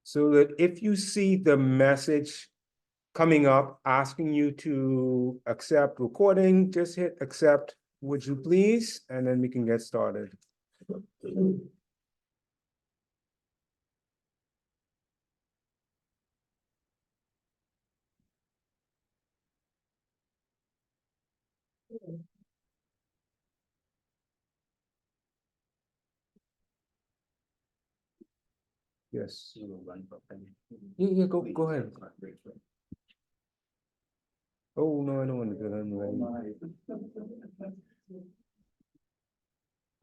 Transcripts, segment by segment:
so that if you see the message coming up asking you to accept recording, just hit accept, would you please? And then we can get started. Yes. Yeah, go ahead. Oh, no, I don't want to do that. I'm ready.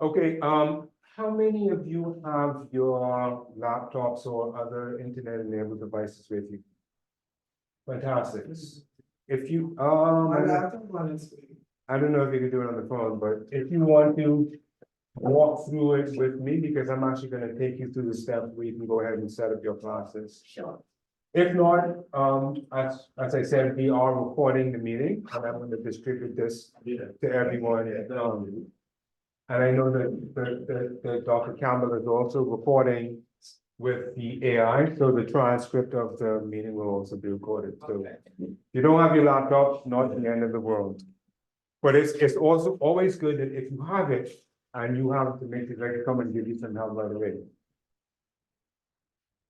Okay, how many of you have your laptops or other internet-enabled devices with you? Fantastic. If you, I don't know if you can do it on the phone, but if you want to walk through it with me, because I'm actually gonna take you through the steps where you can go ahead and set up your classes. Sure. If not, as I said, we are recording the meeting, and I'm gonna distribute this to everyone. And I know that Dr. Campbell is also recording with the AI, so the transcript of the meeting will also be recorded. So if you don't have your laptop, not the end of the world. But it's also always good that if you have it and you have to make it ready, come and give you some help right away.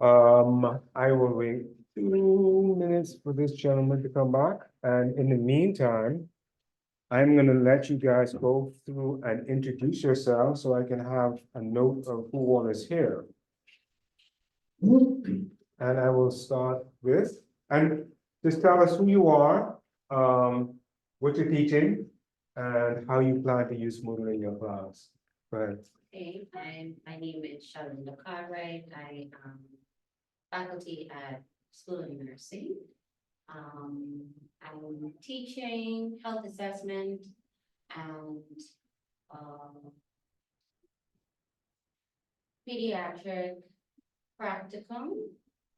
I will wait 2 minutes for this gentleman to come back, and in the meantime, I'm gonna let you guys go through and introduce yourselves so I can have a note of who all is here. And I will start with, and just tell us who you are, what you're teaching, and how you plan to use Moodle in your class. Go ahead. Okay, my name is Shalinda Cartwright. I am faculty at School of Nursing. I'm teaching health assessment and pediatric practicum.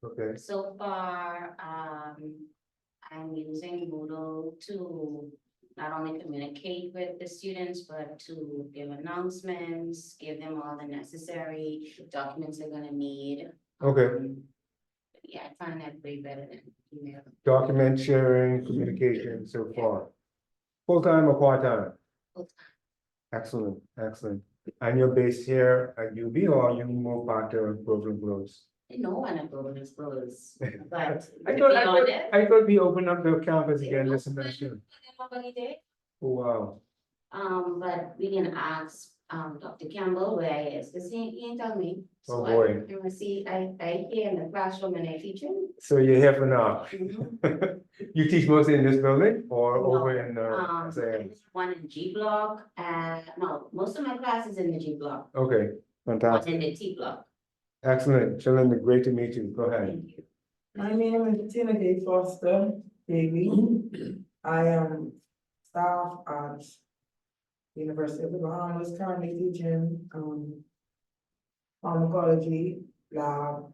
Okay, So far, I'm using Moodle to not only communicate with the students, but to give announcements, give them all the necessary documents they're gonna need. okay. Yeah, I find that way better than email. Document sharing, communication so far. Full-time or part-time? Full-time. Excellent, excellent. And you're based here at UB or you move back to Brooklyn Groves? No one at Brooklyn Groves, but I thought we opened up the campus again this semester. nobody did. Oh, wow. But we can ask, Dr. Campbell where he is, because he ain't tell me. Oh, So boy. I'm gonna see, I hear in the classroom and I teach him. So you're here for now. Mhm. You teach mostly in this building or No, over in say, there's one in G block, and no, most of my classes in the G block, okay, one fantastic. in the T block. Excellent. Shalinda, great to meet you. Go ahead. Thank you. My name is Tina K. Foster Daly. I am staff at University of the Bahamas, currently teaching pharmacology lab,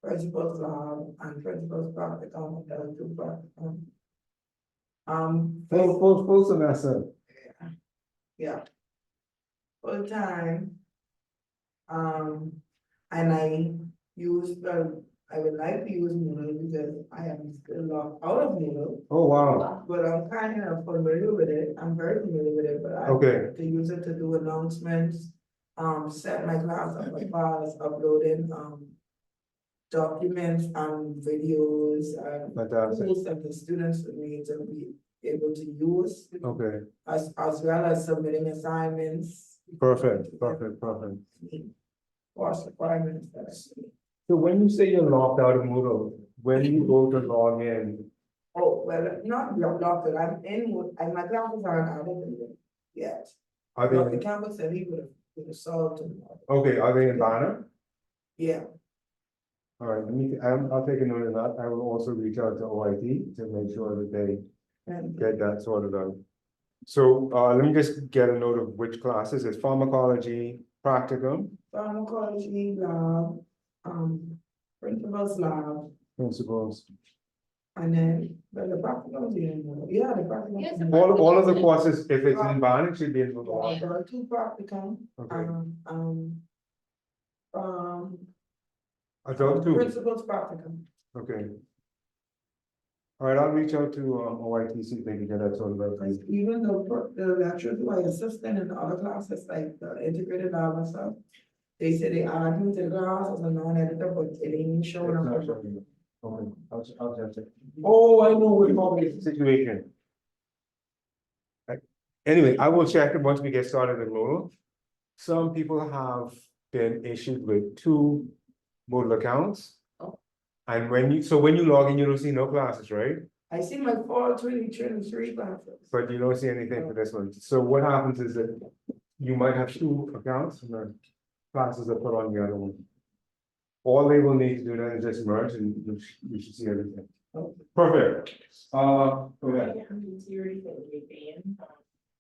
principals lab, and principals practicum, L2 practicum. Full semester. Yeah. Full time. And I use, I would like to use Moodle because I am still locked out of Moodle. Oh, wow. But I'm kind of familiar with it. I'm very familiar with it, but I Okay. like to use it to do announcements, set my class up as far as uploading, documents and videos and Fantastic. tools that the students would need to be able to use. Okay. As well as submitting assignments. Perfect. Course requirements that I see. So when you say you're locked out of Moodle, when do you go to log in? Oh, well, not locked, I'm in, and my classes aren't out of it yet. Are Dr. they, Campbell said he would have solved it. okay, are they in Banner? Yeah, All right, I'll take a note of that. I will also reach out to OIT to make sure that they and get that sorted out. So, let me just get a note of which classes. It's pharmacology, practicum, pharmacology lab, principals lab, principles. and then, well, the practicum, yeah, the practicum. Yes, All of the courses, if it's in Banner, it should be in Moodle. There are 2 practicum, Okay. Adult too, Principal's practicum. okay. All right, I'll reach out to OITC, they can get that sort of. Like, even the lecturers who are assistant in the other classes, like the integrated lab and stuff, they say they add me to the class as a non-editor, but it ain't showing up. Okay, I'll just check. Oh, I know what probably is the situation. Anyway, I will check it once we get started with Moodle. Some people have been issued with 2 Moodle accounts. Oh. And when you log in, you don't see no classes, right? I see my fall 2023 classes. But you don't see anything for this one. So what happens is that you might have 2 accounts and the classes are put on the other one. All they will need to do then is just merge and you should see everything. Perfect. Go ahead.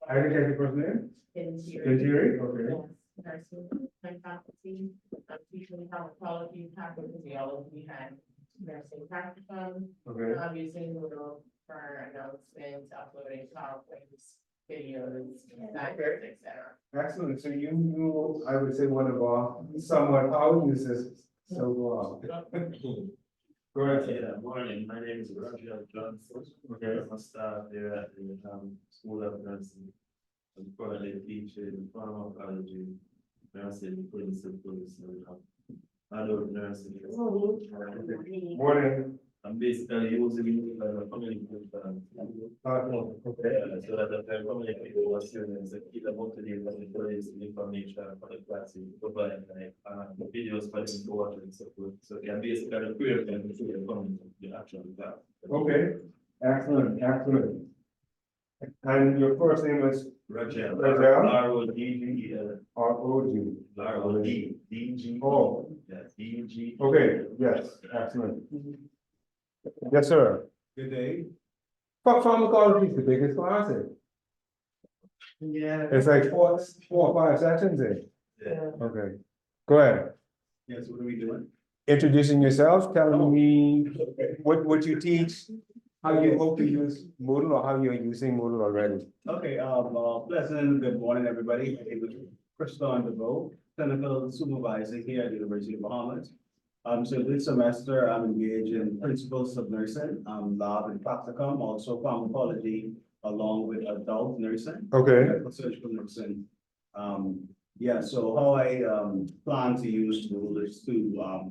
I didn't get your first name? Interior, okay. Nursing, my faculty, I'm teaching pharmacology, pathophysiology, and nursing practicum. Okay. I'm using Moodle for announcements, uploading PowerPoints, videos, slides, etc. Excellent. So you, I would say one of our somewhat power users. So, go ahead. Yeah, morning, my name is Roger Johnson. Okay. I'm a staff there at the School of Nursing. I'm currently teaching pharmacology, nursing principles, and adult nursing. Morning. I'm basically using it as a communication. Okay. So that I can communicate with the students and keep them up to date on the latest information for the classes, provide like videos for them to watch and so forth. So they are basically creating them to the community, the actual class. Okay. Excellent. Excellent. And your first name is Roger. Roger. R-O-D-G-E-L. R-O-G. R-O-D-D-G. Oh, Yes, D-G. okay. Yes. Excellent. Yes, sir. Good day. Pharmacology is the biggest class. Yeah. It's like four or five sections in. Yeah. Okay. Go ahead. Yes, what are we doing? Introducing yourself, telling me what you teach, how you hope to use Moodle or how you're using Moodle already. Okay, pleasant, good morning, everybody. My name is Christon DeVoe, clinical supervisor here at the University of Bahamas. So this semester, I'm engaged in principles of nursing, lab and practicum, also pharmacology, along with adult nursing. Okay. Medical surgical nursing. Yeah, so how I, plan to use Moodle is to,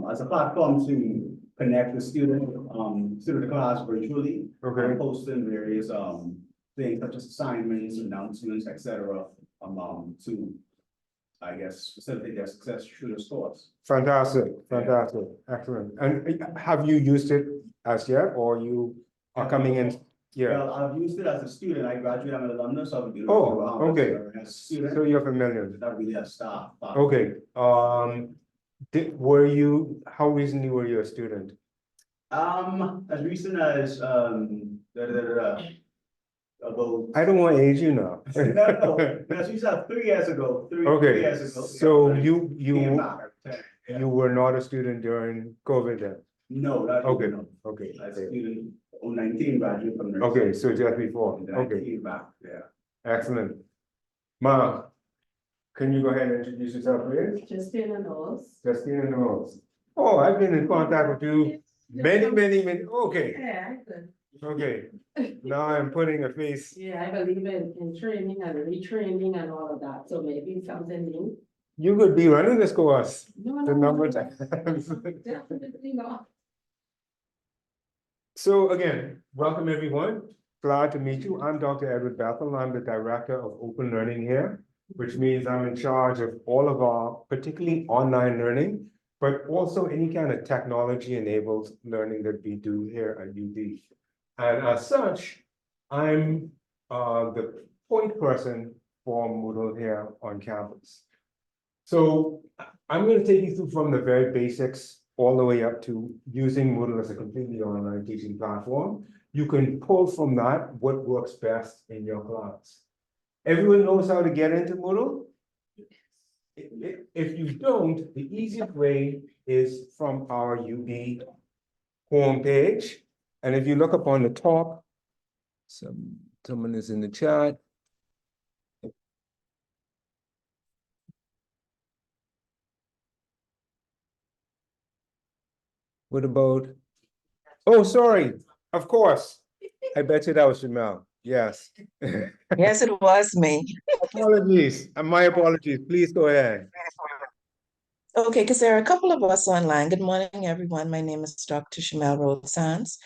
as a platform to connect the student, to the class virtually. Okay. Posting various, things such as assignments, announcements, etc. To, I guess, facilitate their success through the course. Fantastic, fantastic, excellent. And have you used it as yet, or you are coming in? Yeah. Well, I've used it as a student. I graduated, I'm an alumnus of the University Oh, of Bahamas. okay. As a So student, you're familiar. not really a staff. but- Okay, how recently were you a student? As recent as, about. I don't want to age you now. No, as recent as 3 years ago, three Okay, years ago. so Came you back, yeah. were not a student during COVID then? No, not. Okay, no. okay. As a student, 19 graduate from nursing. Okay, so just before, And then I okay, came back, yeah. excellent. Ma, can you go ahead and introduce yourself, please? Justina Knowles. Justina Knowles. Oh, I've been in contact with you many, okay, Yeah, I could. okay. Now I'm putting a face. Yeah, I believe in training and retraining and all of that, so maybe something new. You could be running this course. No, The no, number no, of times. definitely not. So again, welcome everyone. Glad to meet you. I'm Dr. Edward Bethel. I'm the Director of Open Learning here, which means I'm in charge of all of our, particularly online learning, but also any kind of technology-enabled learning that we do here at UD. And as such, I'm the point person for Moodle here on campus. So I'm going to take you through from the very basics all the way up to using Moodle as a completely online teaching platform. You can pull from that what works best in your class. Everyone knows how to get into Moodle? If you don't, the easiest way is from our UB homepage. And if you look up on the top, someone is in the chat. What about? Oh, sorry, of course. I bet you that was Jamel. Yes. Yes, it was me. Apologies, my apologies. Please go ahead. Okay, because there are a couple of us online. Good morning, everyone. My name is Dr. Shamel Rosans.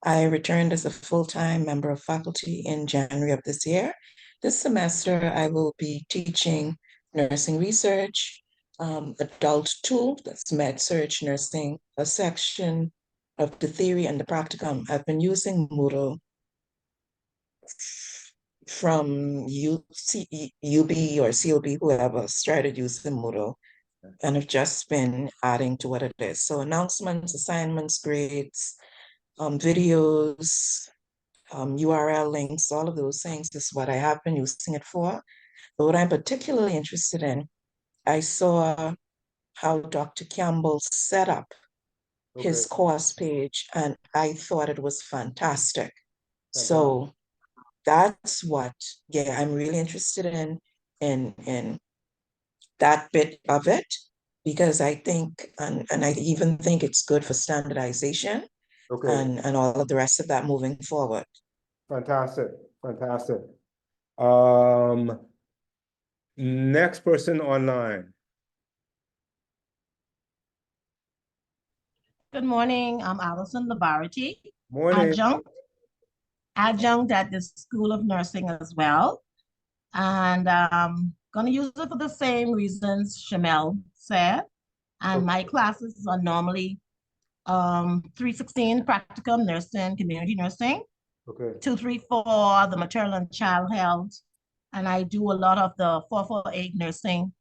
I returned as a full-time member of faculty in January of this year. This semester, I will be teaching nursing research, adult two, that's med surg nursing, a section of the theory and the practicum. I've been using Moodle from UB or COB, whoever started using Moodle, and have just been adding to what it is. So announcements, assignments, grades, videos, URL links, all of those things is what I have been using it for. But what I'm particularly interested in, I saw how Dr. Campbell set up his Okay, course page, and I thought it was fantastic. fantastic. So that's what, yeah, I'm really interested in that bit of it, because I think, and I even think it's good for standardization Okay, and all of the rest of that moving forward. fantastic, fantastic. Um, next person online. Good morning, I'm Allison Labarity, Morning. adjunct at the School of Nursing as well. And gonna use it for the same reasons Shamel said. And my classes are normally 316 practicum nursing, community nursing, Okay, 234 the maternal and child health. And I do a lot of the 448 nursing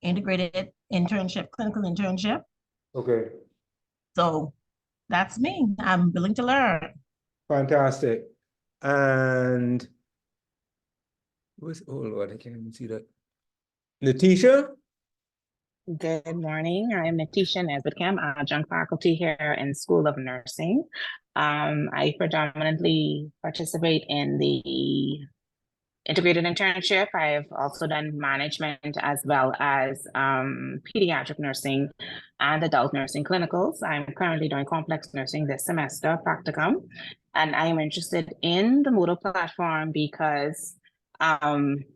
integrated internship, clinical internship. okay, So that's me. I'm willing to learn. fantastic. And oh Lord, I can't even see that. Natisha? Good morning. I am Natisha Nesbitt-Kim, adjunct faculty here in School of Nursing. I predominantly participate in the integrated internship. I've also done management as well as pediatric nursing and adult nursing clinicals. I'm currently doing complex nursing this semester, practicum, and I am interested in the Moodle platform because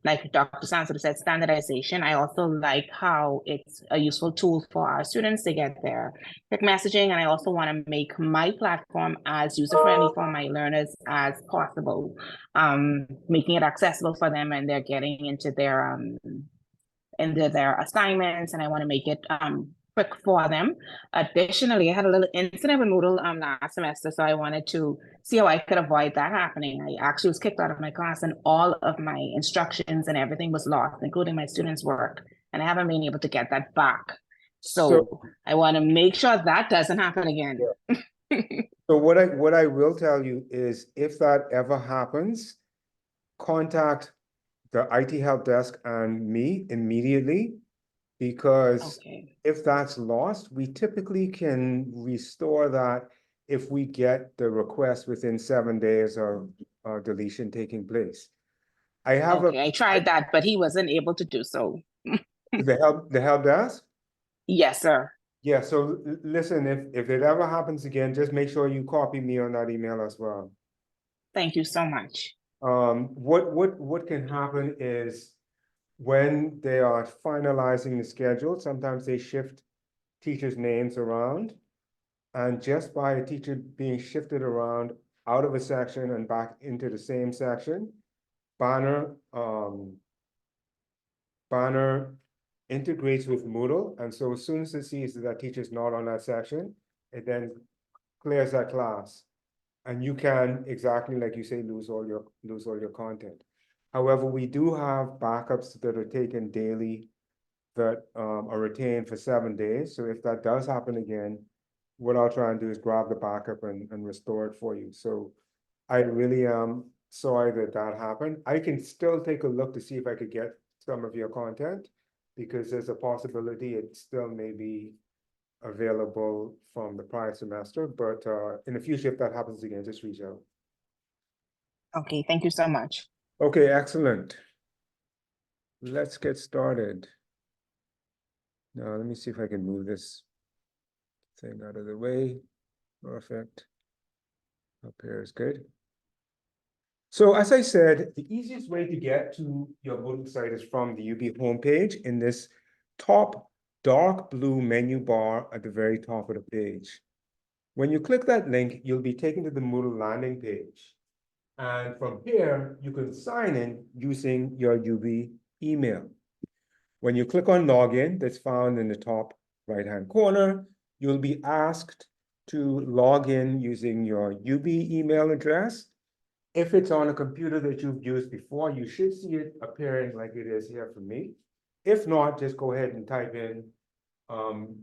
like Dr. Sanford said, standardization. I also like how it's a useful tool for our students to get their quick messaging. And I also want to make my platform as user-friendly for my learners as possible, making it accessible for them and they're getting into their assignments, and I want to make it quick for them. Additionally, I had a little incident with Moodle last semester, so I wanted to see how I could avoid that happening. I actually was kicked out of my class and all of my instructions and everything was lost, including my students' work, and I haven't been able to get that back. So I want to make sure that doesn't happen again. So what I will tell you is if that ever happens, contact the IT help desk and me immediately, because Okay. if that's lost, we typically can restore that if we get the request within 7 days of deletion taking place. I have I tried that, but he wasn't able to do so. the help desk? Yes, sir. Yeah, so listen, if it ever happens again, just make sure you copy me on that email as well. Thank you so much. What can happen is when they are finalizing the schedule, sometimes they shift teachers' names around. And just by a teacher being shifted around out of a section and back into the same section, Banner integrates with Moodle. And so as soon as it sees that teacher's not on that section, it then clears that class. And you can, exactly like you say, lose all your content. However, we do have backups that are taken daily that are retained for 7 days. So if that does happen again, what I'll try and do is grab the backup and restore it for you. So I really am sorry that happened. I can still take a look to see if I could get some of your content, because there's a possibility it still may be available from the prior semester, but in the future, if that happens again, just reach out. Okay, thank you so much. Okay, excellent. Let's get started. Now, let me see if I can move this thing out of the way. Perfect. Up here is good. So as I said, the easiest way to get to your Moodle site is from the UB homepage in this top dark blue menu bar at the very top of the page. When you click that link, you'll be taken to the Moodle landing page. And from here, you can sign in using your UB email. When you click on login, that's found in the top right-hand corner, you'll be asked to log in using your UB email address. If it's on a computer that you've used before, you should see it appearing like it is here for me. If not, just go ahead and type in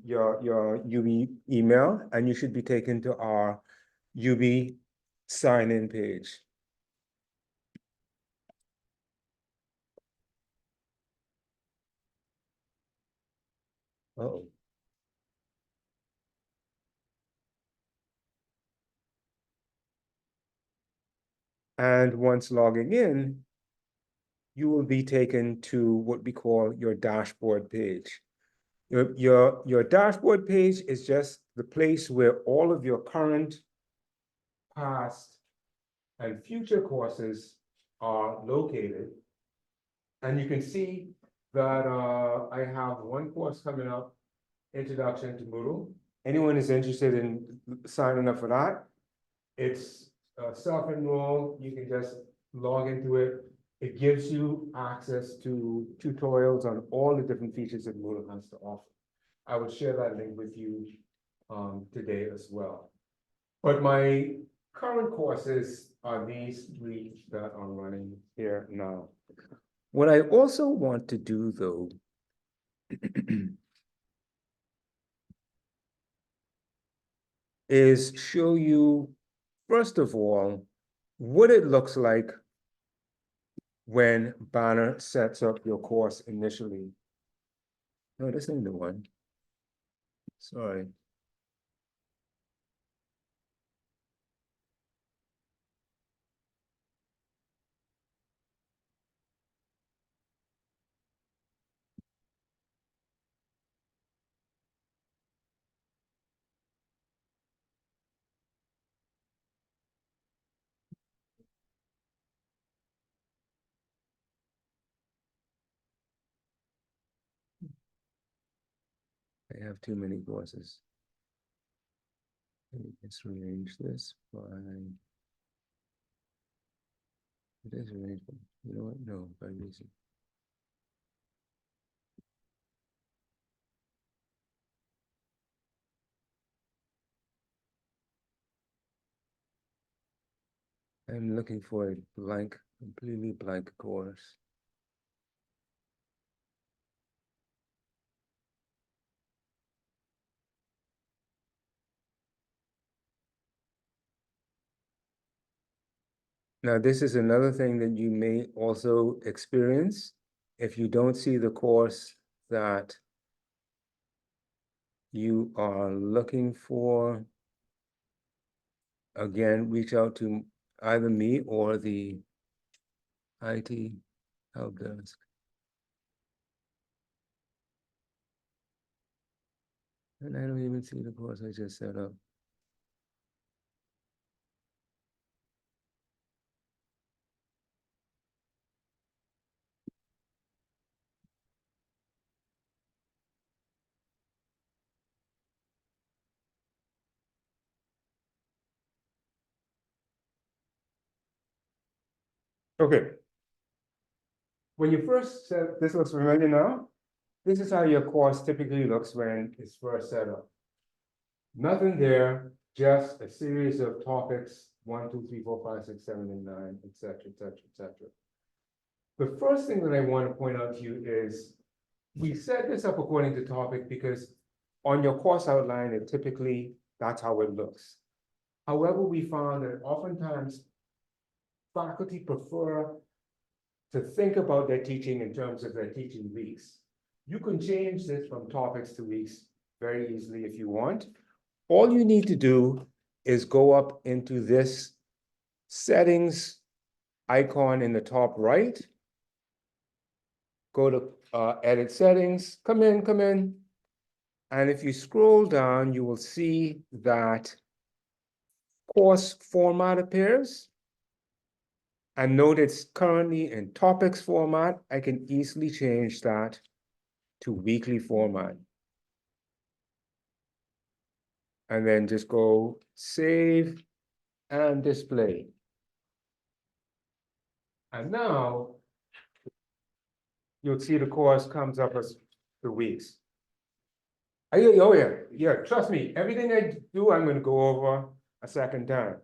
your UB email, and you should be taken to our UB sign-in page. Uh-oh. And once logging in, you will be taken to what we call your dashboard page. Your dashboard page is just the place where all of your current, past, and future courses are located. And you can see that I have one course coming up, Introduction to Moodle. Anyone is interested in signing up for that, it's self-enroll. You can just log into it. It gives you access to tutorials on all the different features that Moodle has to offer. I will share that link with you today as well. But my current courses are these 3 that are running here now. What I also want to do, though, is show you, first of all, what it looks like when Banner sets up your course initially. No, this ain't the one. Sorry. I have too many courses. Let's rearrange this by. It is arrangement. You know what? No, by reason. I'm looking for a blank, completely blank course. Now, this is another thing that you may also experience if you don't see the course that you are looking for. Again, reach out to either me or the IT help desk. And I don't even see the course I just set up. Okay. When you first set, this looks familiar now. This is how your course typically looks when it's first set up. Nothing there, just a series of topics, 1, 2, 3, 4, 5, 6, 7, and 9, etc., etc., etc. The first thing that I want to point out to you is we set this up according to topic because on your course outline, it typically, that's how it looks. However, we found that oftentimes faculty prefer to think about their teaching in terms of their teaching weeks. You can change this from topics to weeks very easily if you want. All you need to do is go up into this settings icon in the top right. Go to edit settings, come in. And if you scroll down, you will see that course format appears. And note it's currently in topics format. I can easily change that to weekly format. And then just go save and display. And now you'll see the course comes up as the weeks. Oh yeah, trust me, everything I do, I'm gonna go over a second time.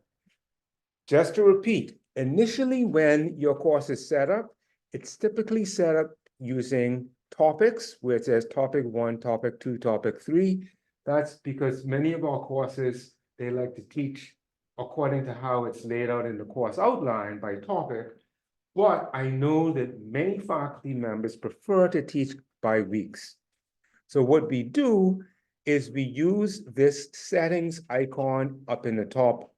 Just to repeat, initially when your course is set up, it's typically set up using topics, where it says topic 1, topic 2, topic 3. That's because many of our courses, they like to teach according to how it's laid out in the course outline by topic. But I know that many faculty members prefer to teach by weeks. So what we do is we use this settings icon up in the top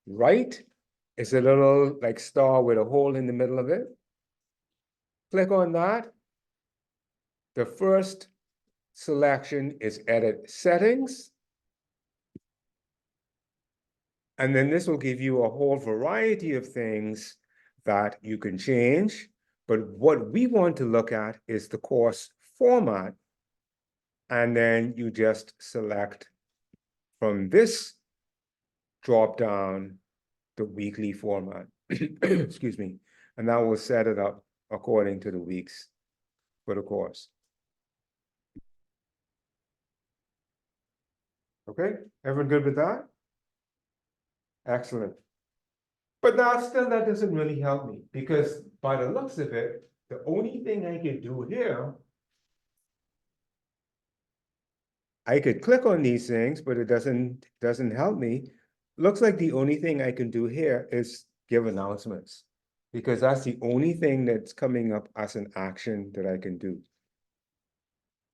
right. It's a little like star with a hole in the middle of it. Click on that. The first selection is edit settings. And then this will give you a whole variety of things that you can change. But what we want to look at is the course format. And then you just select from this drop down the weekly format. Excuse me. And that will set it up according to the weeks for the course. Okay, everyone good with that? Excellent. But now still that doesn't really help me, because by the looks of it, the only thing I can do here, I could click on these things, but it doesn't help me. Looks like the only thing I can do here is give announcements, because that's the only thing that's coming up as an action that I can do.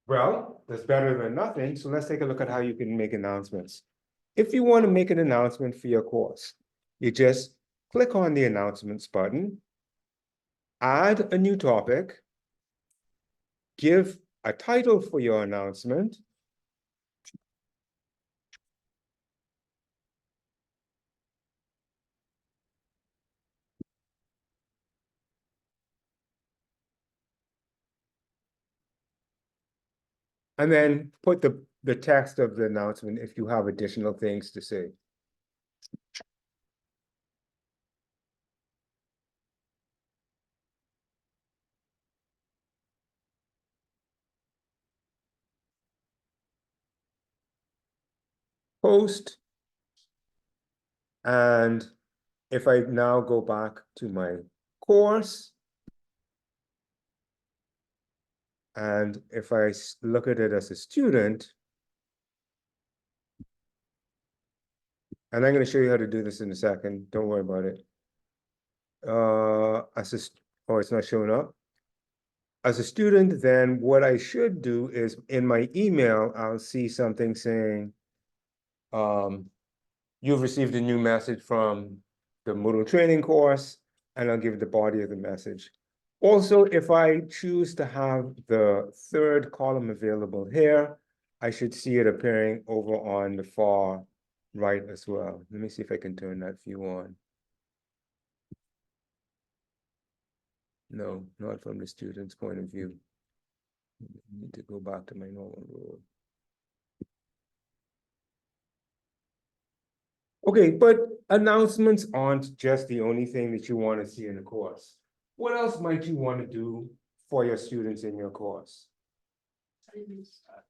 Well, that's better than nothing, so let's take a look at how you can make announcements. If you want to make an announcement for your course, you just click on the announcements button, add a new topic, give a title for your announcement, and then put the text of the announcement if you have additional things to say. Post. And if I now go back to my course, and if I look at it as a student, and I'm going to show you how to do this in a second, don't worry about it. Oh, it's not showing up. As a student, then what I should do is in my email, I'll see something saying, you've received a new message from the Moodle training course, and I'll give the body of the message. Also, if I choose to have the third column available here, I should see it appearing over on the far right as well. Let me see if I can turn that view on. No, not from the student's point of view. I need to go back to my normal rule. Okay, but announcements aren't just the only thing that you want to see in the course. What else might you want to do for your students in your course?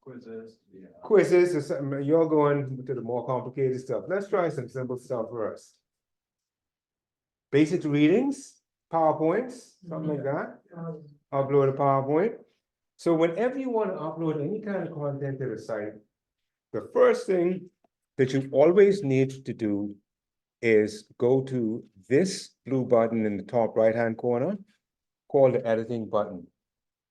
Quizzes. Yeah. Quizzes or something. You're going to the more complicated stuff. Let's try some simple stuff first. Basic readings, PowerPoints, something like that. Upload a PowerPoint. So whenever you want to upload any kind of content to the site, the first thing that you always need to do is go to this blue button in the top right-hand corner called the editing button.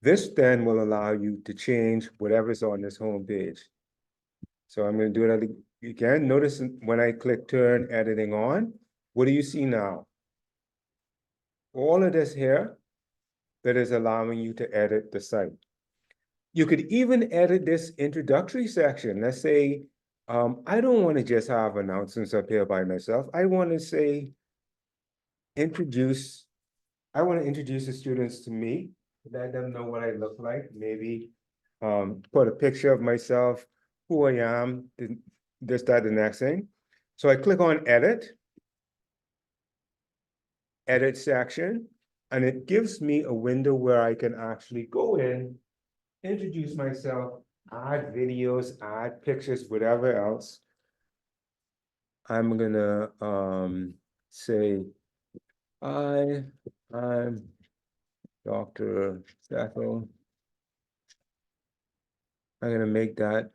This then will allow you to change whatever's on this home page. So I'm going to do that again. Notice when I click turn editing on, what do you see now? All of this here that is allowing you to edit the site. You could even edit this introductory section. Let's say, I don't want to just have announcements up here by myself. I want to say, I want to introduce the students to me, let them know what I look like, maybe put a picture of myself, who I am, this, that, the next thing. So I click on edit section, and it gives me a window where I can actually go in, introduce myself, add videos, add pictures, whatever else. I'm gonna say, I'm Dr. Bethel. I'm gonna make that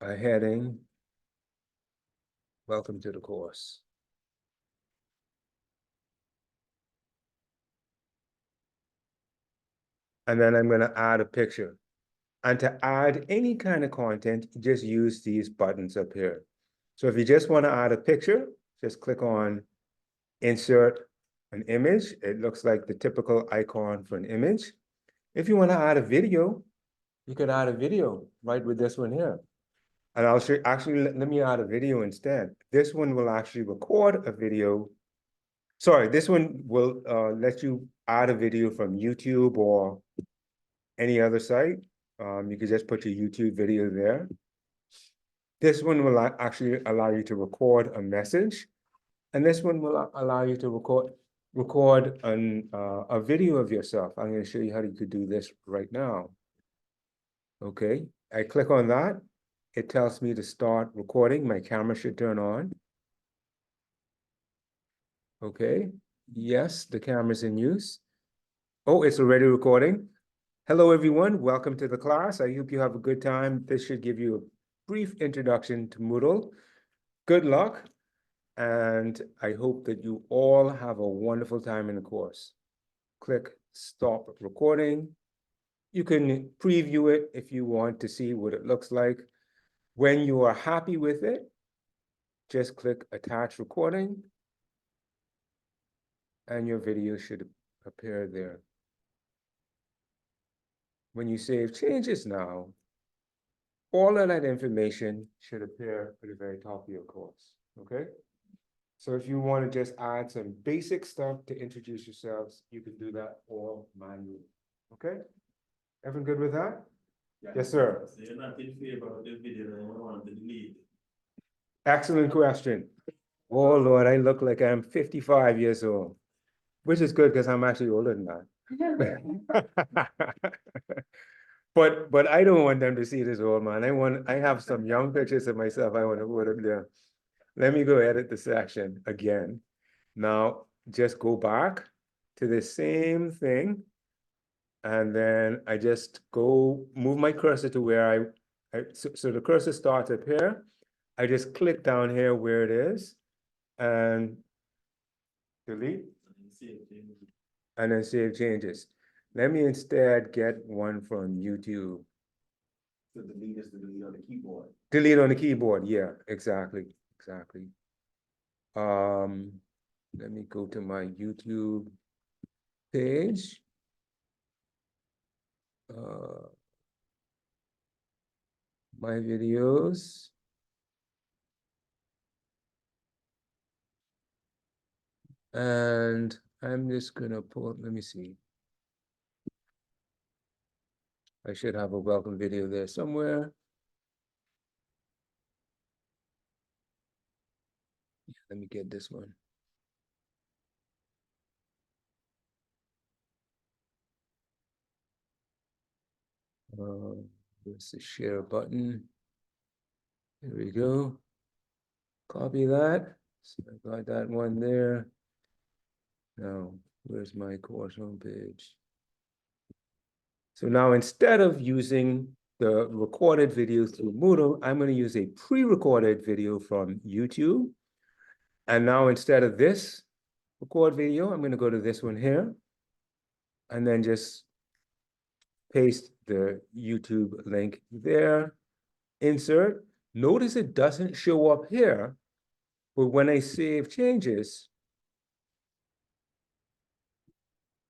a heading. Welcome to the course. And then I'm gonna add a picture. And to add any kind of content, just use these buttons up here. So if you just want to add a picture, just click on insert an image. It looks like the typical icon for an image. If you want to add a video, you could add a video right with this one here. And I'll show, actually, let me add a video instead. This one will actually record a video. Sorry, this one will let you add a video from YouTube or any other site. You could just put your YouTube video there. This one will actually allow you to record a message. And this one will allow you to record a video of yourself. I'm going to show you how you could do this right now. Okay, I click on that. It tells me to start recording. My camera should turn on. Okay, yes, the camera's in use. Oh, it's already recording. Hello, everyone. Welcome to the class. I hope you have a good time. This should give you a brief introduction to Moodle. Good luck, and I hope that you all have a wonderful time in the course. Click stop recording. You can preview it if you want to see what it looks like. When you are happy with it, just click attach recording, and your video should appear there. When you save changes now, all of that information should appear at the very top of your course, okay? So if you want to just add some basic stuff to introduce yourselves, you can do that all manually, okay? Everyone good with that? Yes, sir. So you're not in favor of the video and you want to delete. Excellent question. Oh, Lord, I look like I'm 55 years old, which is good because I'm actually older than that. But I don't want them to see this old man. I have some young pictures of myself I want to put up there. Let me go edit the section again. Now, just go back to the same thing. And then I just go move my cursor to where so the cursor starts up here. I just click down here where it is and delete and then save changes. Let me instead get one from YouTube. So delete is to delete on the keyboard. Delete on the keyboard, yeah, exactly. Let me go to my YouTube page. My videos. And I'm just gonna pull, let me see. I should have a welcome video there somewhere. Let me get this one. There's the share button. There we go. Copy that. So I got that one there. Now, where's my course homepage? So now instead of using the recorded video through Moodle, I'm going to use a pre-recorded video from YouTube. And now instead of this record video, I'm going to go to this one here and then just paste the YouTube link there, insert. Notice it doesn't show up here, but when I save changes,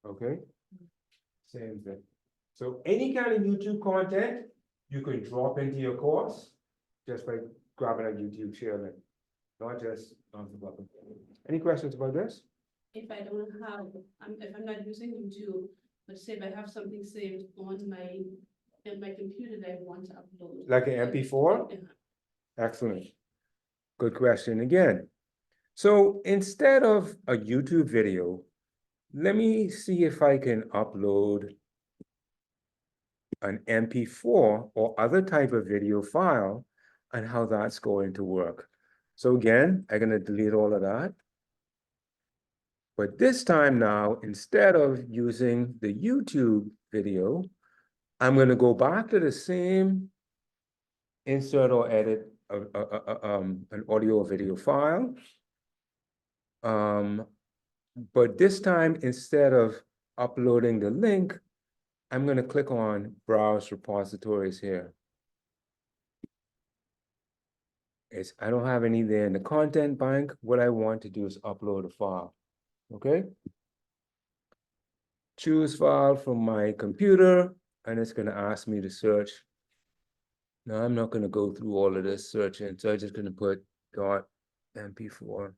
okay, same thing. So any kind of YouTube content, you can drop into your course just by grabbing a YouTube share link, not just on the button. Any questions about this? If I don't have, if I'm not using YouTube, but say if I have something saved on my computer that I want to upload. Like an MP4? Yeah. Excellent. Good question again. So instead of a YouTube video, let me see if I can upload an MP4 or other type of video file and how that's going to work. So again, I'm gonna delete all of that. But this time now, instead of using the YouTube video, I'm gonna go back to the same insert or edit an audio or video file. But this time, instead of uploading the link, I'm gonna click on Browse Repositories here. I don't have any there in the content bank. What I want to do is upload a file, okay? Choose file from my computer, and it's gonna ask me to search. Now, I'm not gonna go through all of this searching, so I'm just gonna put .mp4.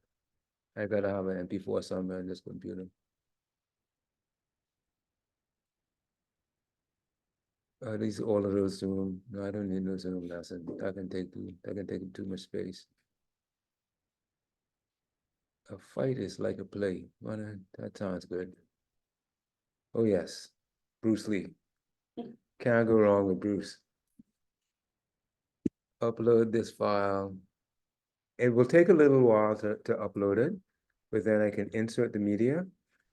I gotta have an MP4 somewhere in this computer. These are all of those Zoom. No, I don't need no Zoom lesson. That can take too much space. A fight is like a play. Well, that sounds good. Oh yes, Bruce Lee. Can't go wrong with Bruce. Upload this file. It will take a little while to upload it, but then I can insert the media.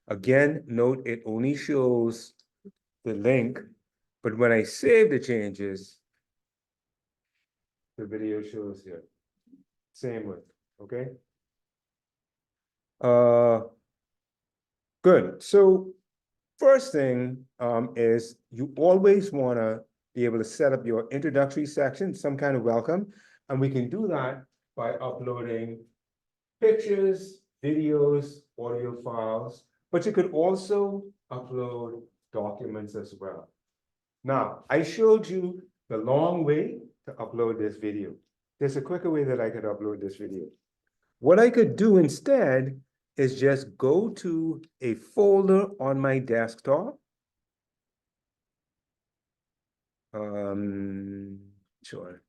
Again, note it only shows the link, but when I save the changes, the video shows here. Same way, okay? Good. So first thing is you always want to be able to set up your introductory section, some kind of welcome, and we can do that by uploading pictures, videos, audio files, but you could also upload documents as well. Now, I showed you the long way to upload this video. There's a quicker way that I could upload this video. What I could do instead is just go to a folder on my desktop. Sure.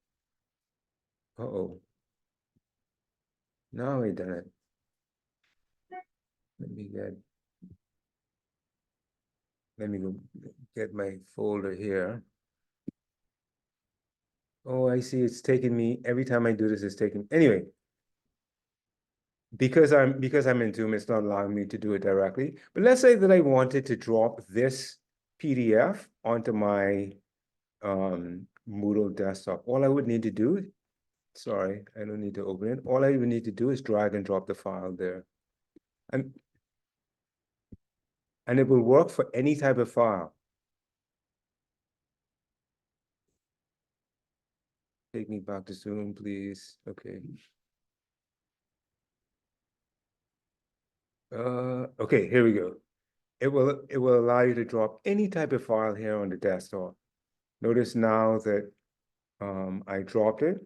Uh-oh. Now I done it. Let me go get my folder here. Oh, I see. It's taking me every time I do this. It's taking anyway. Because I'm in Zoom, it's not allowing me to do it directly. But let's say that I wanted to drop this PDF onto my Moodle desktop. All I would need to do, sorry, I don't need to open it. All I would need to do is drag and drop the file there. And it will work for any type of file. Take me back to Zoom, please. Okay. Okay, here we go. It will allow you to drop any type of file here on the desktop. Notice now that I dropped it.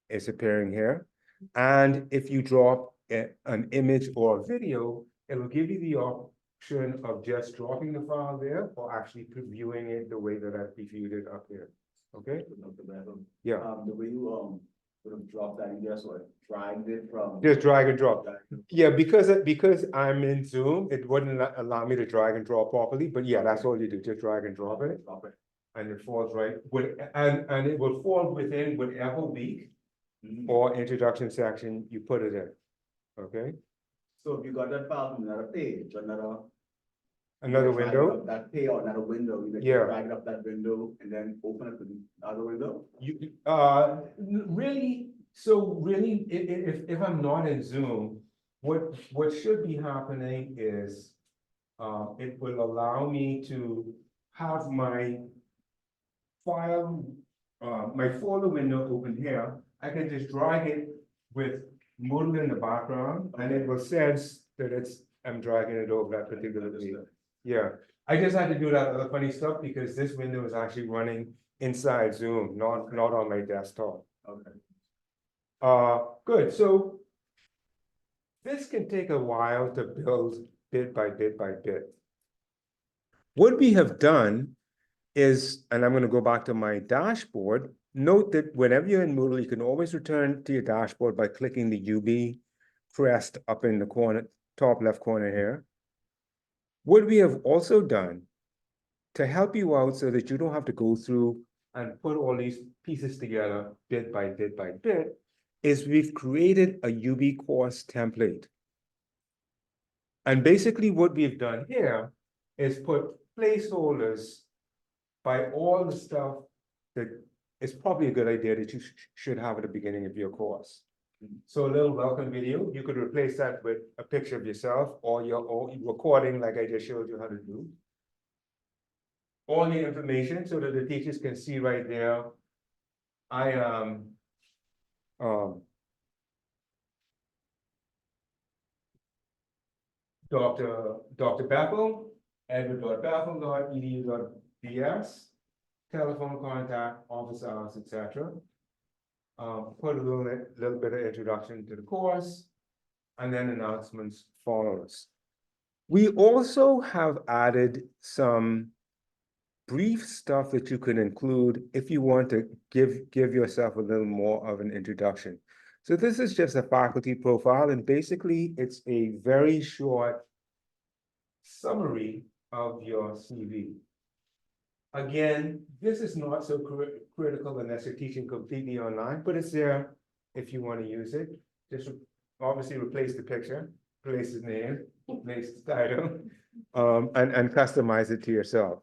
It's appearing here. And if you drop an image or a video, it will give you the option of just dropping the file there or actually previewing it the way that I previewed it up here. Okay? Yeah. The way you sort of drop that, you just sort of dragged it from. Just drag and drop. Yeah, because I'm in Zoom, it wouldn't allow me to drag and drop properly. But yeah, that's all you do. Just drag and drop it. And it falls right and it will fall within whatever week or introduction section you put it in. Okay. So if you got that file from another page, another you drag it window. up that page or another window, you Yeah. drag it up that window and then open up another window. You really, so really, if I'm not in Zoom, what should be happening is it will allow me to have my file, my folder window open here. I can just drag it with Moodle in the background, and it will sense that I'm dragging it over that particular page. Yeah, I just had to do that other funny stuff because this window is actually running inside Zoom, not on my desktop. Okay. Good, so this can take a while to build bit by bit by bit. What we have done is, and I'm going to go back to my dashboard, note that whenever you're in Moodle, you can always return to your dashboard by clicking the UB crest up in the corner, top left corner here. What we have also done to help you out so that you don't have to go through and put all these pieces together bit by bit by bit, is we've created a UB course template. And basically what we've done here is put placeholders by all the stuff that is probably a good idea that you should have at the beginning of your course. So a little welcome video, you could replace that with a picture of yourself or your own recording like I just showed you how to do. All the information so that the teachers can see right there. I am Dr. Bethel, edward.bethel.edu.bs, telephone contact, office hours, etc. Put a little bit of introduction to the course, and then announcements follows. We also have added some brief stuff that you can include if you want to give yourself a little more of an introduction. So this is just a faculty profile, and basically it's a very short summary of your CV. Again, this is not so critical unless you're teaching completely online, but it's there if you want to use it. Just obviously replace the picture, replace his name, replace the title, and customize it to yourself.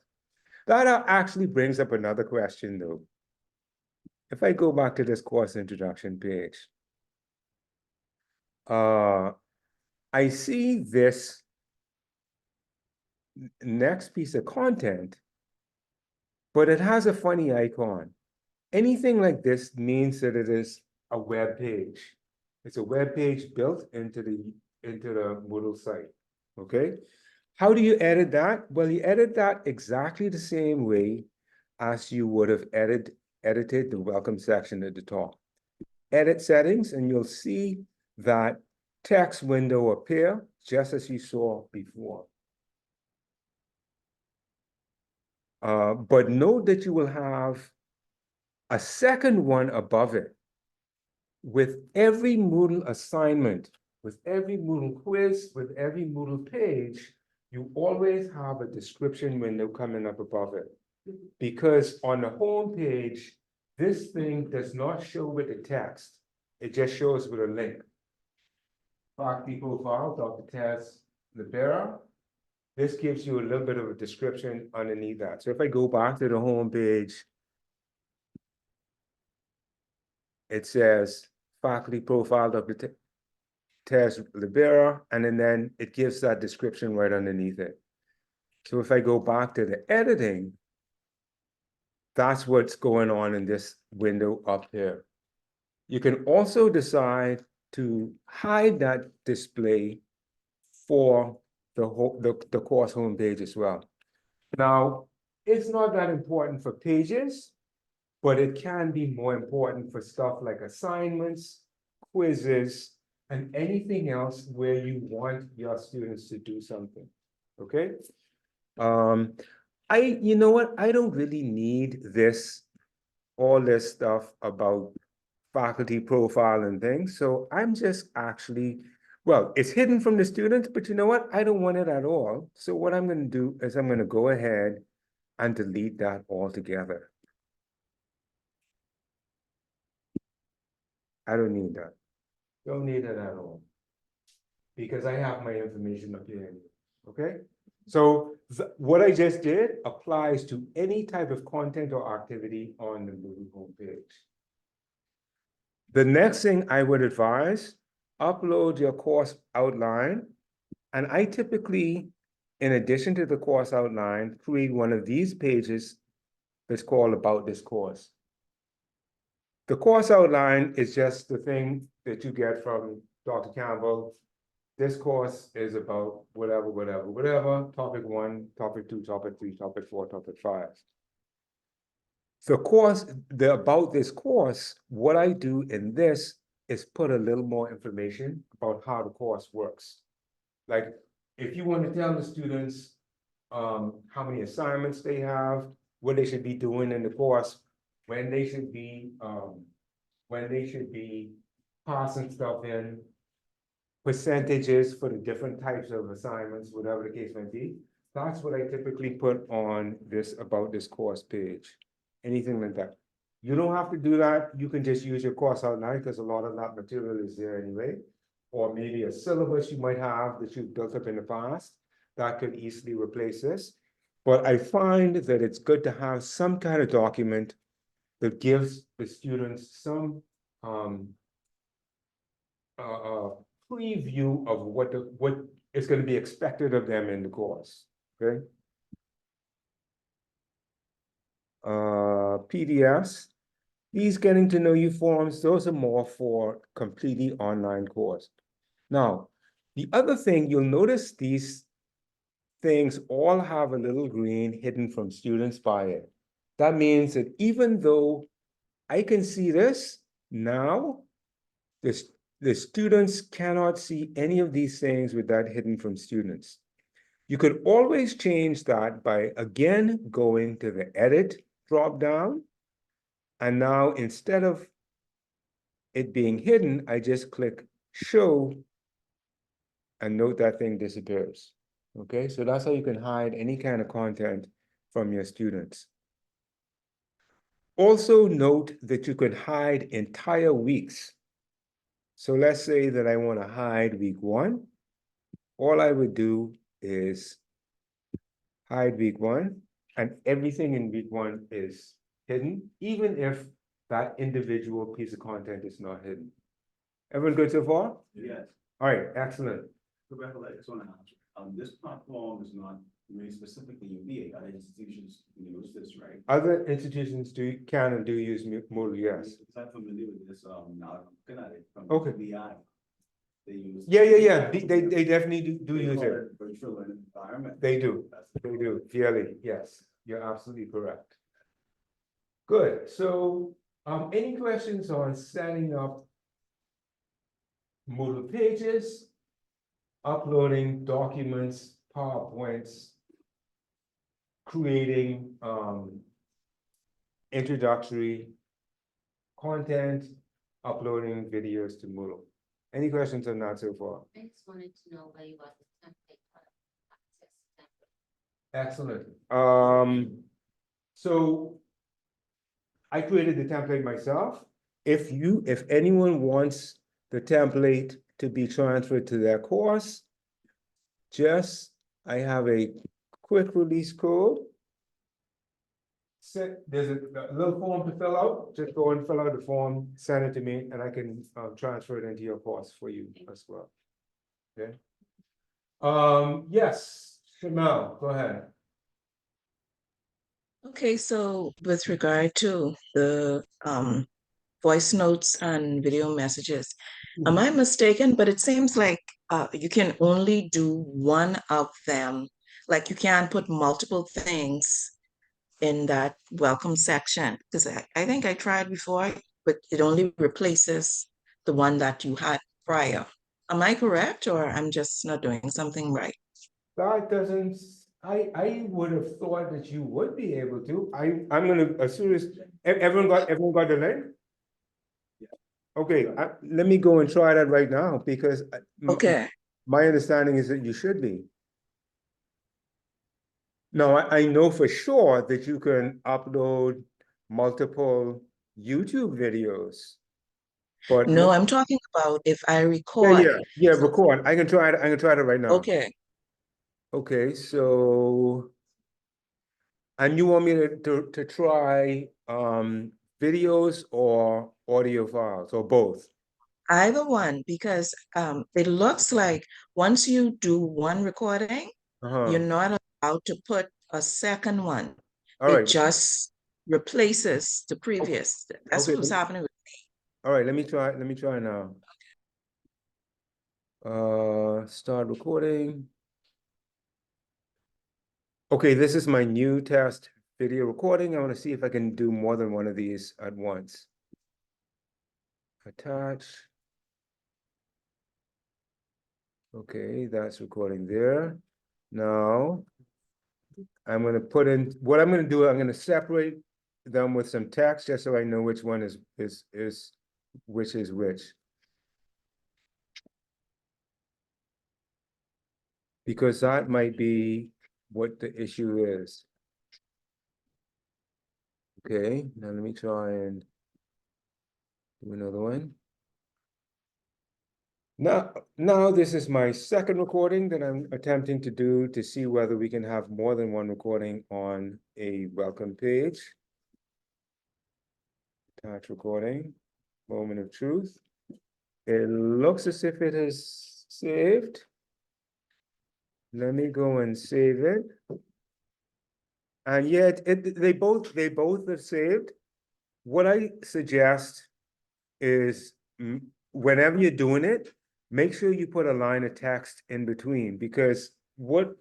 That actually brings up another question though. If I go back to this course introduction page, I see this next piece of content, but it has a funny icon. Anything like this means that it is a web page. It's a web page built into the Moodle site, okay? How do you edit that? Well, you edit that exactly the same way as you would have edited the welcome section at the top. Edit settings, and you'll see that text window appear just as you saw before. But note that you will have a second one above it. With every Moodle assignment, with every Moodle quiz, with every Moodle page, you always have a description window coming up above it. Because on the home page, this thing does not show with the text. It just shows with a link. Faculty profile, Dr. Taz Libera. This gives you a little bit of a description underneath that. So if I go back to the home page, it says faculty profile, Dr. Taz Libera, and then it gives that description right underneath it. So if I go back to the editing, that's what's going on in this window up here. You can also decide to hide that display for the course homepage as well. Now, it's not that important for pages, but it can be more important for stuff like assignments, quizzes, and anything else where you want your students to do something, okay? You know what, I don't really need all this stuff about faculty profile and things, so I'm just actually, well, it's hidden from the students, but you know what, I don't want it at all. So what I'm going to do is I'm going to go ahead and delete that altogether. I don't need that. Don't need it at all. Because I have my information up here, okay? So what I just did applies to any type of content or activity on the Moodle homepage. The next thing I would advise, upload your course outline. And I typically, in addition to the course outline, create one of these pages that's called About This Course. The course outline is just the thing that you get from Dr. Campbell this course is about whatever, whatever, whatever, topic 1, topic 2, topic 3, topic 4, topic 5. The course, about this course, what I do in this is put a little more information about how the course works. Like, if you want to tell the students how many assignments they have, what they should be doing in the course, when they should be passing stuff in, percentages for the different types of assignments, whatever the case may be. That's what I typically put on this about this course page. Anything like that. You don't have to do that. You can just use your course outline because a lot of that material is there anyway. Or maybe a syllabus you might have that you've built up in the past that could easily replace this. But I find that it's good to have some kind of document that gives the students some preview of what is going to be expected of them in the course. Okay. PDFs. These getting to know you forms, those are more for completely online course. Now, the other thing, you'll notice these things all have a little green hidden from students by it. That means that even though I can see this now, the students cannot see any of these things with that hidden from students. You could always change that by, again, going to the edit drop down. And now instead of it being hidden, I just click show and note that thing disappears. Okay, so that's how you can hide any kind of content from your students. Also note that you could hide entire weeks. So let's say that I want to hide week 1. All I would do is hide week 1, and everything in week 1 is hidden, even if that individual piece of content is not hidden. Everyone good so far? Yes. All right, excellent. Rebecca, I just want to ask, this platform is not really specifically UVA, other institutions use this, right? Other institutions can and do use Moodle, yes. I'm familiar with this, now I'm looking at it from Okay. VI. They use. Yeah. They definitely do use call it. Virtual learning environment. They do. They do. Fairly, yes. You're absolutely correct. Good. So, any questions on setting up Moodle pages, uploading documents, PowerPoints, creating introductory content, uploading videos to Moodle? Any questions on that so far? I just wanted to know where you got the template. Access template. Excellent. So I created the template myself. If anyone wants the template to be transferred to their course, I have a quick release code. There's a little form to fill out. Just go and fill out the form, send it to me, and I can transfer it into your course for you as well. Okay. Yes, Shamel, go ahead. Okay, so with regard to the voice notes and video messages, am I mistaken? But it seems like you can only do one of them. Like you can't put multiple things in that welcome section, because I think I tried before, but it only replaces the one that you had prior. Am I correct, or I'm just not doing something right? That doesn't, I would have thought that you would be able to. I'm gonna, as soon as, everyone got the link? Okay, let me go and try that right now, because Okay. my understanding is that you should be. No, I know for sure that you can upload multiple YouTube videos. But No, I'm talking about if I yeah, record. record. I can try it right now. Okay. Okay, so, and you want me to try videos or audio files or both? Either one, because it looks like once you do one recording, you're not allowed to put a second one. All It right. just replaces the previous. That's Okay. what was happening with All right, let me try now. Start recording. Okay, this is my new test video recording. I want to see if I can do more than one of these at once. Attach. Okay, that's recording there. Now, I'm going to put in, what I'm going to do, I'm going to separate them with some text just so I know which one is which is which. Because that might be what the issue is. Okay, now let me try and do another one. Now this is my second recording that I'm attempting to do to see whether we can have more than one recording on a welcome page. Attach recording, moment of truth. It looks as if it is saved. Let me go and save it. And yet they both are saved. What I suggest is whenever you're doing it, make sure you put a line of text in between, because what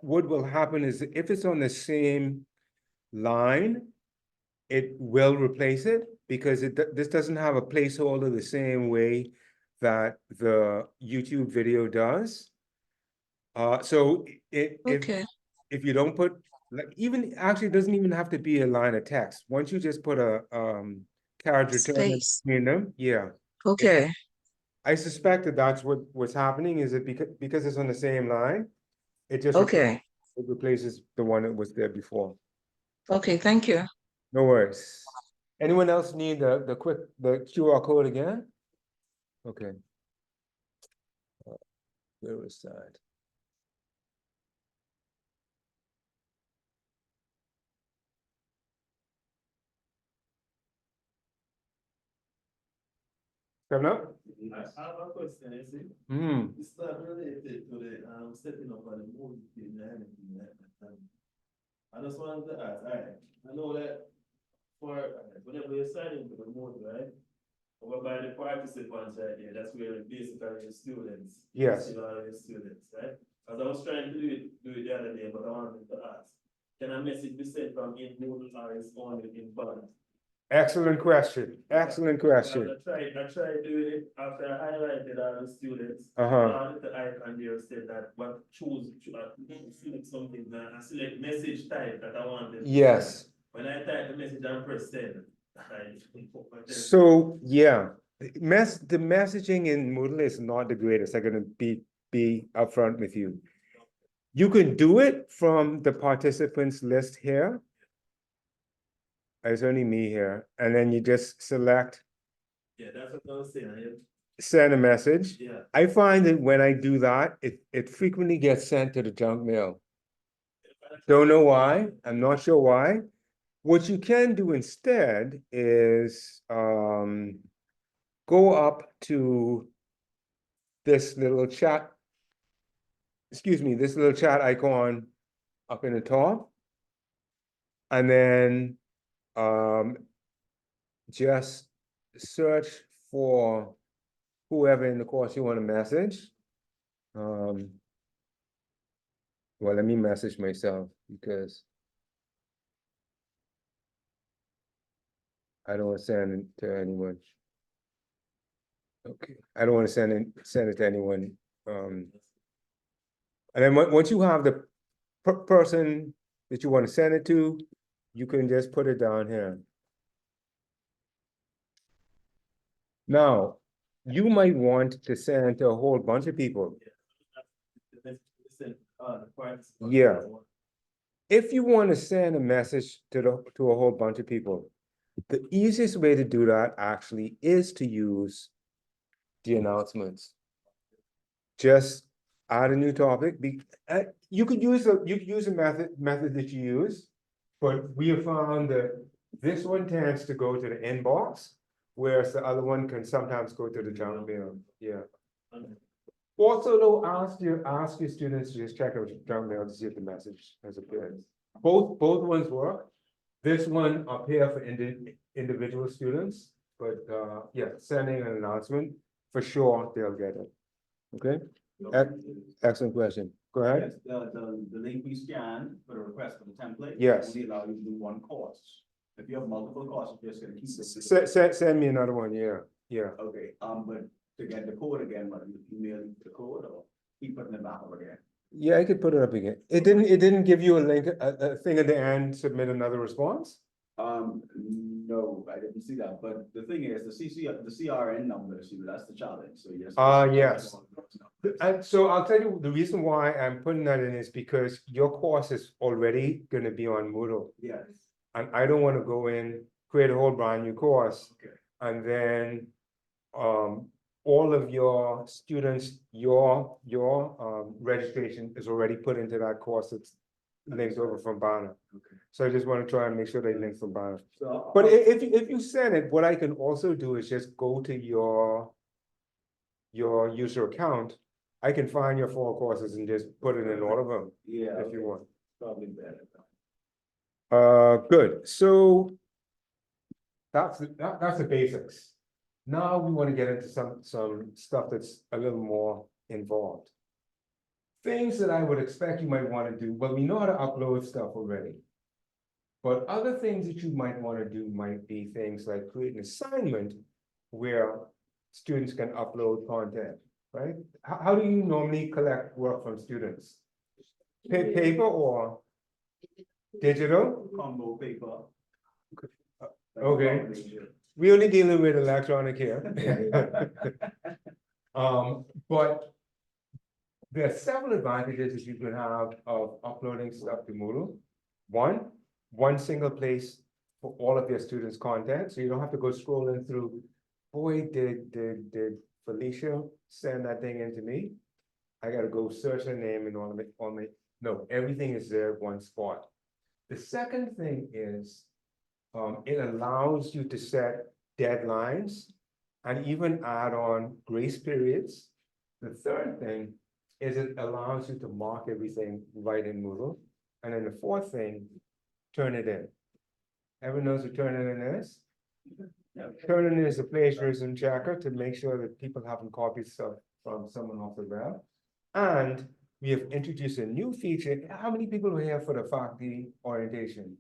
will happen is if it's on the same line, it will replace it, because this doesn't have a placeholder the same way that the YouTube video does. So if you don't put, like, even actually it doesn't even have to be a line of text. Once you just put a character term in them, yeah. Okay. I suspect that that's what's happening, is it because it's on the same line, it just Okay. it replaces the one that was there before. Okay, thank you. No worries. Anyone else need the QR code again? Okay. Where was that? Coming up? I have a question, you see. It's not related to the setting up on the Moodle thing or anything like that. I just wanted to ask, alright, I know that for whenever you're signing to the Moodle, right? Over by the participants right there, that's where basically your students. Yes. Your students, right? As I was trying to do it the other day, but I wanted to ask, can a message be sent from in Moodle or is only in Bond? Excellent question. Excellent question. I tried doing it after I highlighted all the students. The icon there said that what select something, I select message type that I wanted. Yes. When I type the message and press send. So yeah, the messaging in Moodle is not the greatest. I'm gonna be upfront with you. You can do it from the participants list here. It's only me here, and then you just select. Yeah, that's what I was saying. Send a message. Yeah. I find that when I do that, it frequently gets sent to the junk mail. Don't know why. I'm not sure why. What you can do instead is go up to this little chat. Excuse me, this little chat icon up in the top. And then just search for whoever in the course you want to message. Well, let me message myself because I don't want to send it to anyone. Okay, I don't want to send it to anyone. And then once you have the person that you want to send it to, you can just put it down here. Now, you might want to send to a whole bunch of people. Yeah. If you want to send a message to a whole bunch of people, the easiest way to do that actually is to use the announcements. Just add a new topic. You could use a method that you use, but we have found that this one tends to go to the inbox, whereas the other one can sometimes go to the junk mail. Yeah. Also, though, ask your students to just check out junk mail to see if the message has appeared. Both ones work. This one up here for individual students, but yeah, sending an announcement for sure they'll get it. Okay, Ec- excellent question. Go ahead. Yes, the link we scanned for the request for the template. Yes. Only allow you to do one course. If you have multiple courses, you're just gonna keep. Send me another one, yeah, yeah. Okay, but to get the code again, what, you email the code or keep putting it back up again? Yeah, I could put it up again. It didn't give you a link, a thing at the end, submit another response? No, I didn't see that, but the thing is, the CRN number, see, that's the challenge, so yes. Yes. And so I'll tell you, the reason why I'm putting that in is because your course is already gonna be on Moodle. Yes, And I don't wanna go in, create a whole brand new course, okay, and then, all of your students, your registration is already put into that course that's linked over from Banner. okay. So I just wanna try and make sure they link from Banner. So. But if you send it, what I can also do is just go to your user account. I can find your 4 courses and just put it in all of them Yeah. if you want. Probably better. Good, so that's the basics. Now we want to get into some stuff that's a little more involved. Things that I would expect you might want to do, but we know how to upload stuff already. But other things that you might want to do might be things like create an assignment where students can upload content, right? How do you normally collect work from students? Paper or digital? Combo paper. Okay. We only dealing with electronic here. But there are several advantages that you can have of uploading stuff to Moodle. One single place for all of your students' content, so you don't have to go scrolling through. Boy, did Felicia send that thing into me? I gotta go search her name and all my, no, everything is there at one spot. The second thing is, it allows you to set deadlines and even add on grace periods. The third thing is it allows you to mark everything right in Moodle. And then the fourth thing, turn it in. Everyone knows what turn it in is? Turn it in is a plagiarism checker to make sure that people haven't copied stuff from someone off the web. And we have introduced a new feature. How many people were here for the faculty orientation?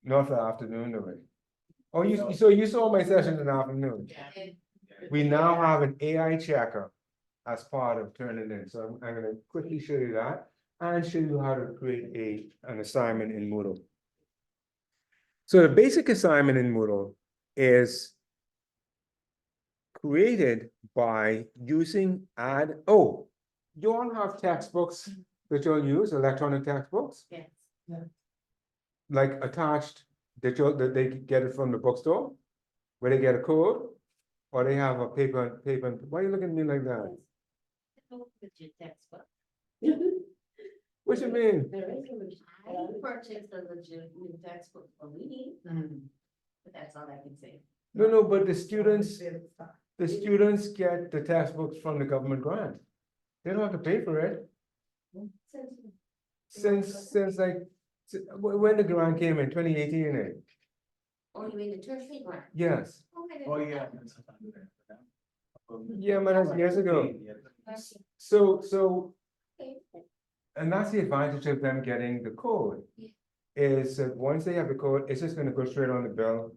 Not for the afternoon, no way. Oh, so you saw my session in the afternoon. We now have an AI checker as part of turning in. So I'm gonna quickly show you that and show you how to create an assignment in Moodle. So the basic assignment in Moodle is created by using you all have textbooks that you'll use, electronic textbooks? Yes. Like attached, that they get it from the bookstore, where they get a code, or they have a paper, why are you looking at me like that? Legit textbook. What you mean? I purchased a legit new textbook for me, but that's all I can say. No, but the students get the textbooks from the government grant. They don't have to pay for it. Since like, when the grant came in, 2018, eh? Oh, you mean the tertiary grant? Yes, Oh, yeah. yeah, man, that's years ago. So, and that's the advantage of them getting the code. Is that once they have the code, it's just gonna go straight on the bill.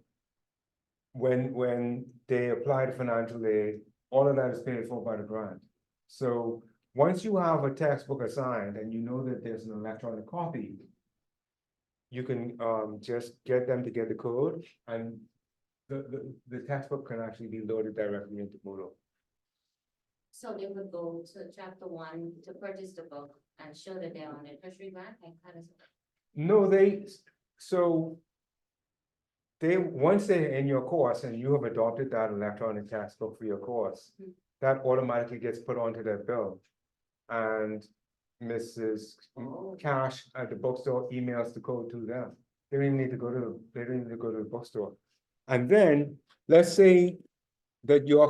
When they apply to financial aid, all of that is paid for by the grant. So once you have a textbook assigned and you know that there's an electronic copy, you can just get them to get the code, and the textbook can actually be loaded directly into Moodle. So they would go to chapter 1 to purchase the book and show that they're on the tertiary grant, like how does it? No, once they're in your course and you have adopted that electronic textbook for your course, that automatically gets put onto their bill. And Mrs. Cash at the bookstore emails the code to them. They don't even need to go to the bookstore. And then, let's say that your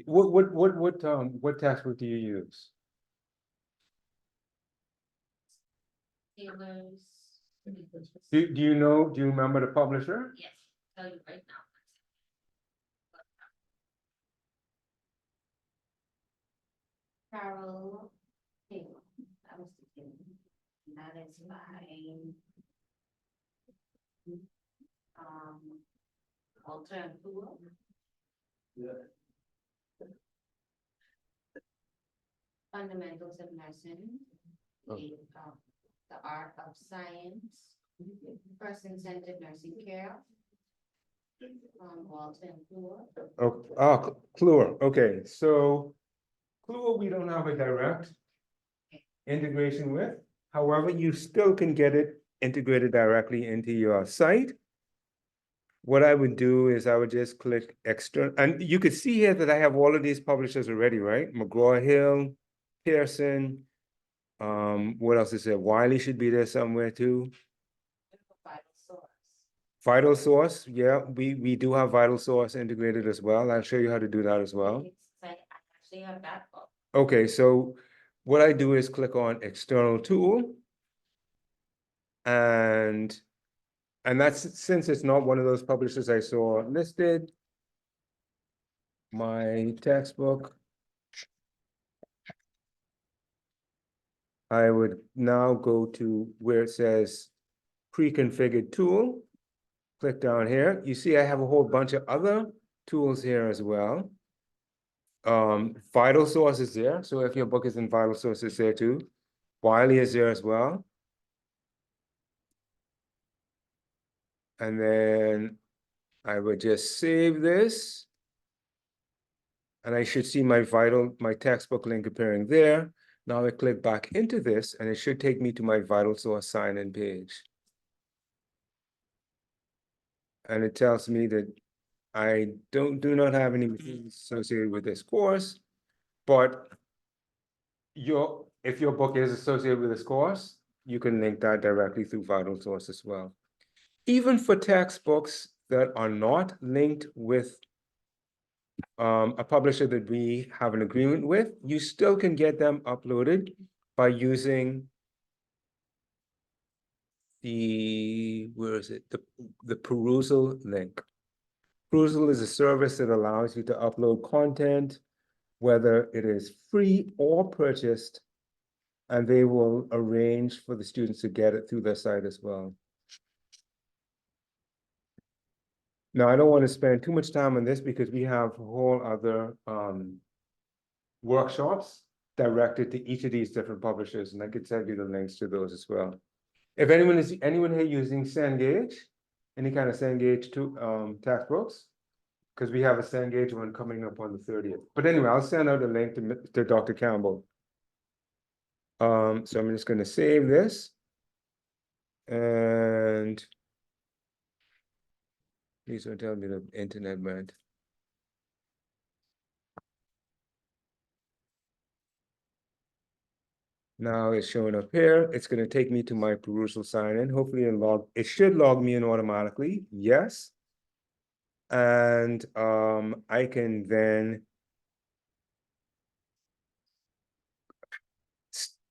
what textbook do you use? Taylor's. Do you remember the publisher? Yes, tell you right now. Carol Taylor, that was the thing. And that is by Walter and Poole. Fundamentals of Nursing, the Art of Science, Person-Centered Nursing Care. Walter and Poole. Cluer, okay, so Cluer, we don't have a direct integration with. However, you still can get it integrated directly into your site. What I would do is I would just click external, and you could see here that I have all of these publishers already, right? McGraw-Hill, Pearson. What else is there? Wiley should be there somewhere too. Vital Source, yeah, we do have Vital Source integrated as well. I'll show you how to do that as well. I actually have that book. Okay, so what I do is click on External Tool. And that's, since it's not one of those publishers I saw listed, my textbook, I would now go to where it says pre-configured tool. Click down here. You see I have a whole bunch of other tools here as well. Vital Source is there. So if your book is in Vital Source, it's there too. Wiley is there as well. And then I would just save this. And I should see my textbook link appearing there. Now I click back into this and it should take me to my Vital Source sign-in page. And it tells me that I do not have any materials associated with this course, but if your book is associated with this course, you can link that directly through Vital Source as well. Even for textbooks that are not linked with a publisher that we have an agreement with, you still can get them uploaded by using the Perusal link. Perusal is a service that allows you to upload content, whether it is free or purchased, and they will arrange for the students to get it through their site as well. Now, I don't want to spend too much time on this because we have whole other workshops directed to each of these different publishers, and I could send you the links to those as well. If anyone here using Cengage, any kind of Cengage textbooks, because we have a Cengage one coming up on the 30th. But anyway, I'll send out a link to Dr. Campbell. So I'm just going to save this. And please don't tell me the internet went. Now it's showing up here. It's going to take me to my Perusal sign-in. Hopefully it should log me in automatically. Yes. And I can then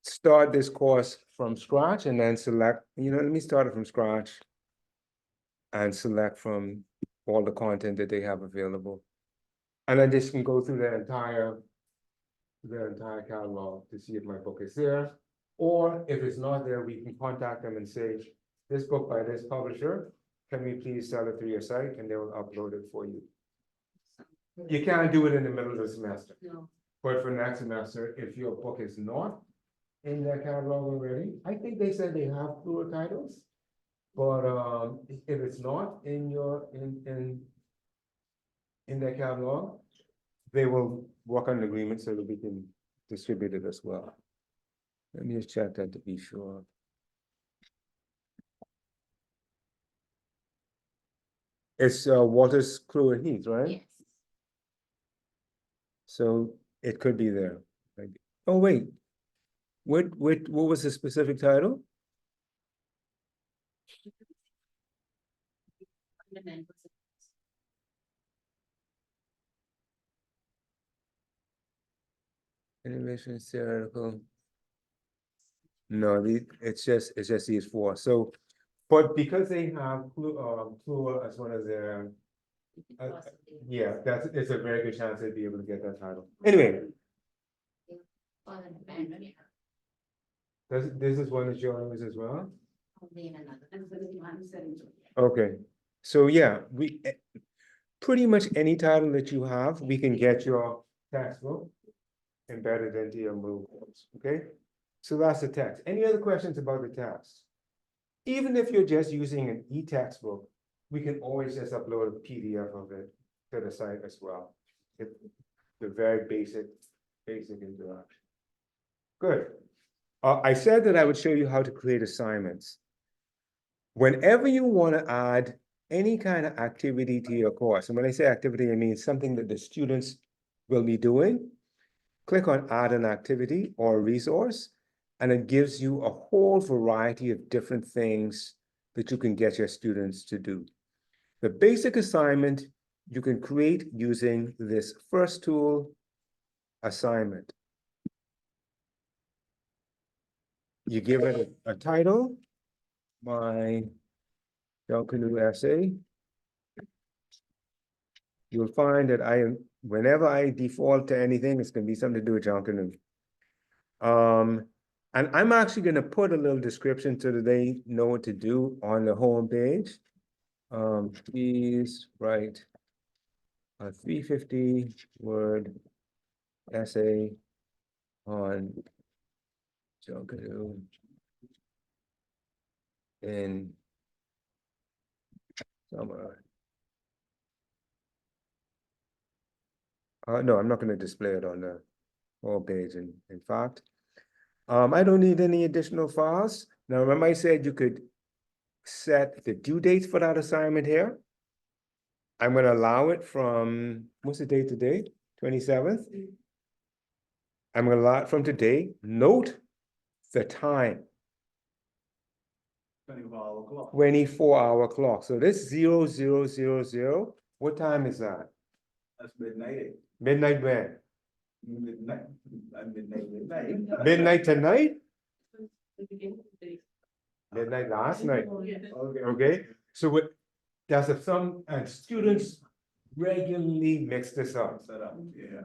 start this course from scratch and then select, let me start it from scratch and select from all the content that they have available. And I just can go through their entire catalog to see if my book is there. Or if it's not there, we can contact them and say, this book by this publisher, can we please sell it through your site? And they will upload it for you. You can't do it in the middle of the semester. No. But for next semester, if your book is not in their catalog already, I think they said they have fewer titles. But if it's not in their catalog, they will work on an agreement so that we can distribute it as well. Let me just check that to be sure. It's Walter's Clue and Heath, right? Yes. So it could be there. Oh wait, what was the specific title? Fundamentals of Innovation theoretical. No, it's just these four. So, but because they have Clue as one of their, yeah, it's a very good chance they'd be able to get that title. Anyway, For the event, This is one that yours as well? I'll be in another. Okay, so yeah, pretty much any title that you have, we can get your textbook embedded into your Moodle course, okay? So that's the text. Any other questions about the text? Even if you're just using an e-textbook, we can always just upload a PDF of it to the site as well. The very basic interaction. Good. I said that I would show you how to create assignments. Whenever you want to add any kind of activity to your course, and when I say activity, I mean something that the students will be doing, click on add an activity or a resource, and it gives you a whole variety of different things that you can get your students to do. The basic assignment you can create using this first tool, assignment. You give it a title, my Canoe essay. You'll find that whenever I default to anything, it's going to be something to do with John Canoe. And I'm actually going to put a little description so that they know what to do on the home page. Please write a 350 word essay on John Canoe in summer. No, I'm not going to display it on the home page. In fact, I don't need any additional files. Now, remember I said you could set the due dates for that assignment here. I'm going to allow it from, what's the date today? 27th. I'm going to allow it from today. Note the time. 24-hour clock. 24-hour clock. So this 0000, what time is that? That's midnight. Midnight when? Midnight. Midnight tonight? Midnight last night. Okay, so there's some students regularly mix this up. Yeah.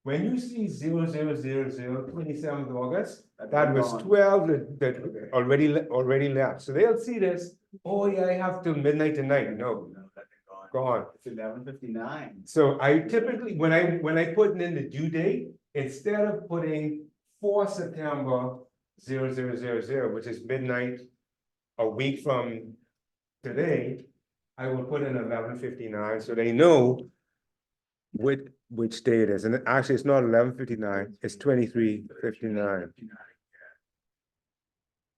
When you see 27th August, that was 12 that already left. So they'll see this. Oh yeah, I have till midnight tonight. No, gone. It's 11:59. So I typically, when I put in the due date, instead of putting 4 September 0000, which is midnight a week from today, I will put in 11:59 so they know which day it is. And actually, it's not 11:59, it's 23:59.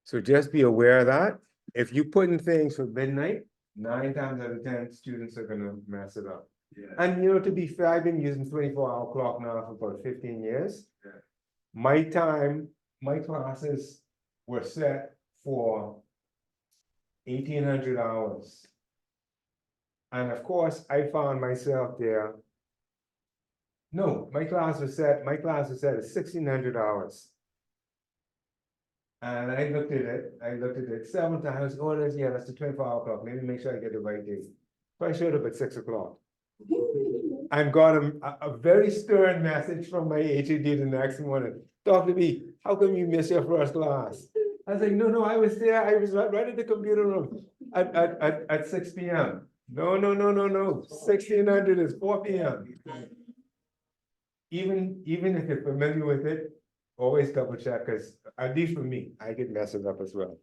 So just be aware of that. If you put in things for midnight, 9 times out of 10 students are gonna mess it up. Yeah. And to be fair, I've been using 24-hour clock now for about 15 years. Yeah. My classes were set for 1,800 hours. And of course, I found myself there. No, my class was set at 1,600 hours. And I looked at it 7 times. Oh, that's the 24-hour clock. Maybe make sure I get the right date. So I showed up at 6 o'clock. And got a very stern message from my HED the next morning. Dr. B, how come you miss your first class? I was like, no, I was there. I was right at the computer room at 6 p.m. No. 1,600 is 4 p.m. Even if you're familiar with it, always double check, because at least for me, I get messed up as well.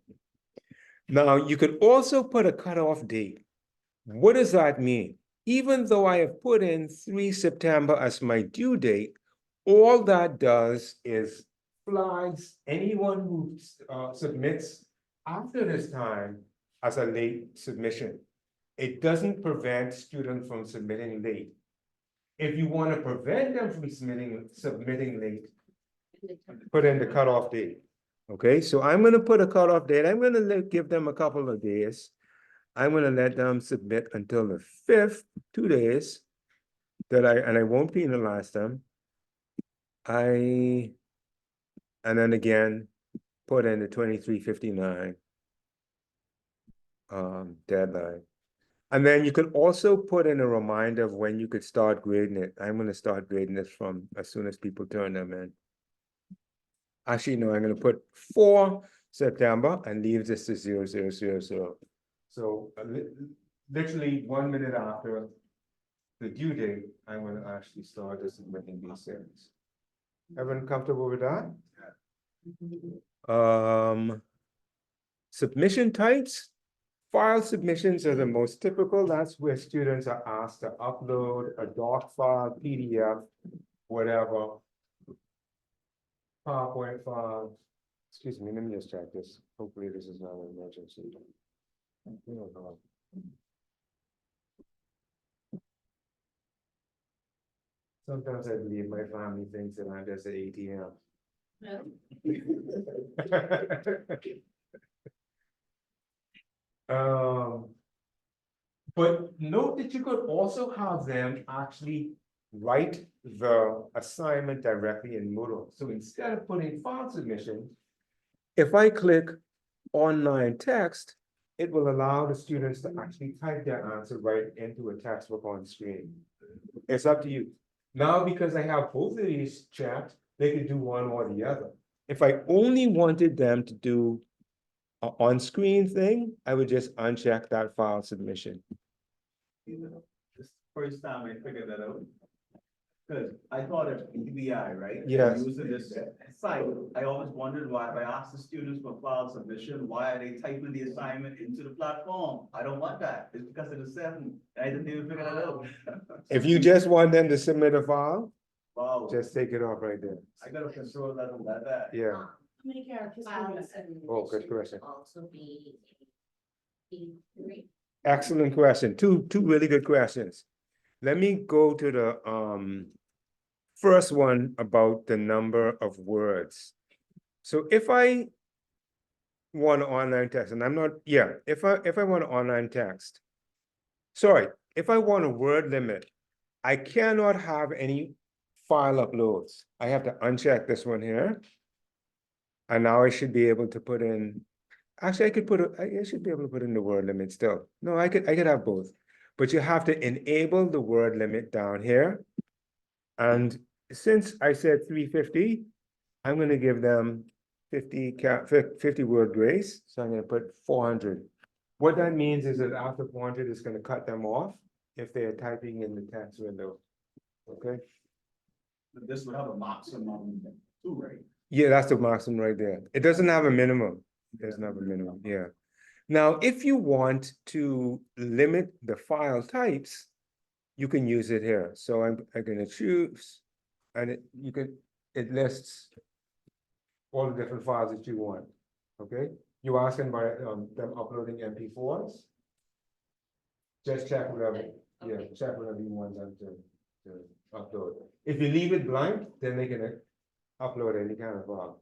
Now, you could also put a cutoff date. What does that mean? Even though I have put in 3 September as my due date, all that does is flags anyone who submits after this time as a late submission. It doesn't prevent students from submitting late. If you want to prevent them from submitting late, put in the cutoff date. Okay, so I'm going to put a cutoff date. I'm going to give them a couple of days. I'm going to let them submit until the 5th, 2 days, and I won't penalize them. And then again, put in the 23:59 deadline. And then you could also put in a reminder of when you could start grading it. I'm going to start grading this from as soon as people turn them in. Actually, no, I'm gonna put 4 September and leave this to 0000. So literally 1 minute after the due date, I'm gonna actually start just submitting these things. Everyone comfortable with that? Submission types. File submissions are the most typical. That's where students are asked to upload a doc file, PDF, whatever. PowerPoint file. Excuse me, let me just check this. Hopefully this is not an emergency. Sometimes I believe my family thinks that I'm just an ATM. But note that you could also have them actually write the assignment directly in Moodle. So instead of putting file submission, if I click online text, it will allow the students to actually type their answer right into a textbook on screen. It's up to you. Now, because I have both of these checked, they could do one or the other. If I only wanted them to do an on-screen thing, I would just uncheck that file submission. This first time I figured that out. Because I thought of EBI, right? Yes. Using this site, I always wondered why, if I asked the students for file submission, why are they typing the assignment into the platform? I don't want that. It's because of the 7. I didn't even figure that out. If you just want them to submit a file, Wow, just take it off right there. I gotta control that on that. Yeah. How many characters? Files Oh, good question. also be E3. Excellent question. Two really good questions. Let me go to the first one about the number of words. So if I want online text, and I'm not, yeah, if I want online text, sorry, if I want a word limit, I cannot have any file uploads. I have to uncheck this one here. And now I should be able to put in, actually I could put, I should be able to put in the word limit still. No, I could have both, but you have to enable the word limit down here. And since I said 350, I'm gonna give them 50 word grace. So I'm gonna put 400. What that means is that after 400, it's gonna cut them off if they are typing in the text window. Okay, But this would have a maximum too, right? yeah, that's the maximum right there. It doesn't have a minimum. It doesn't have a minimum, yeah. Now, if you want to limit the file types, you can use it here. So I'm gonna choose, and it lists all the different files that you want. Okay, you asking about them uploading MP4s? Just check whatever, yeah, Okay. check whatever you want them to upload. If you leave it blank, then they can upload any kind of file.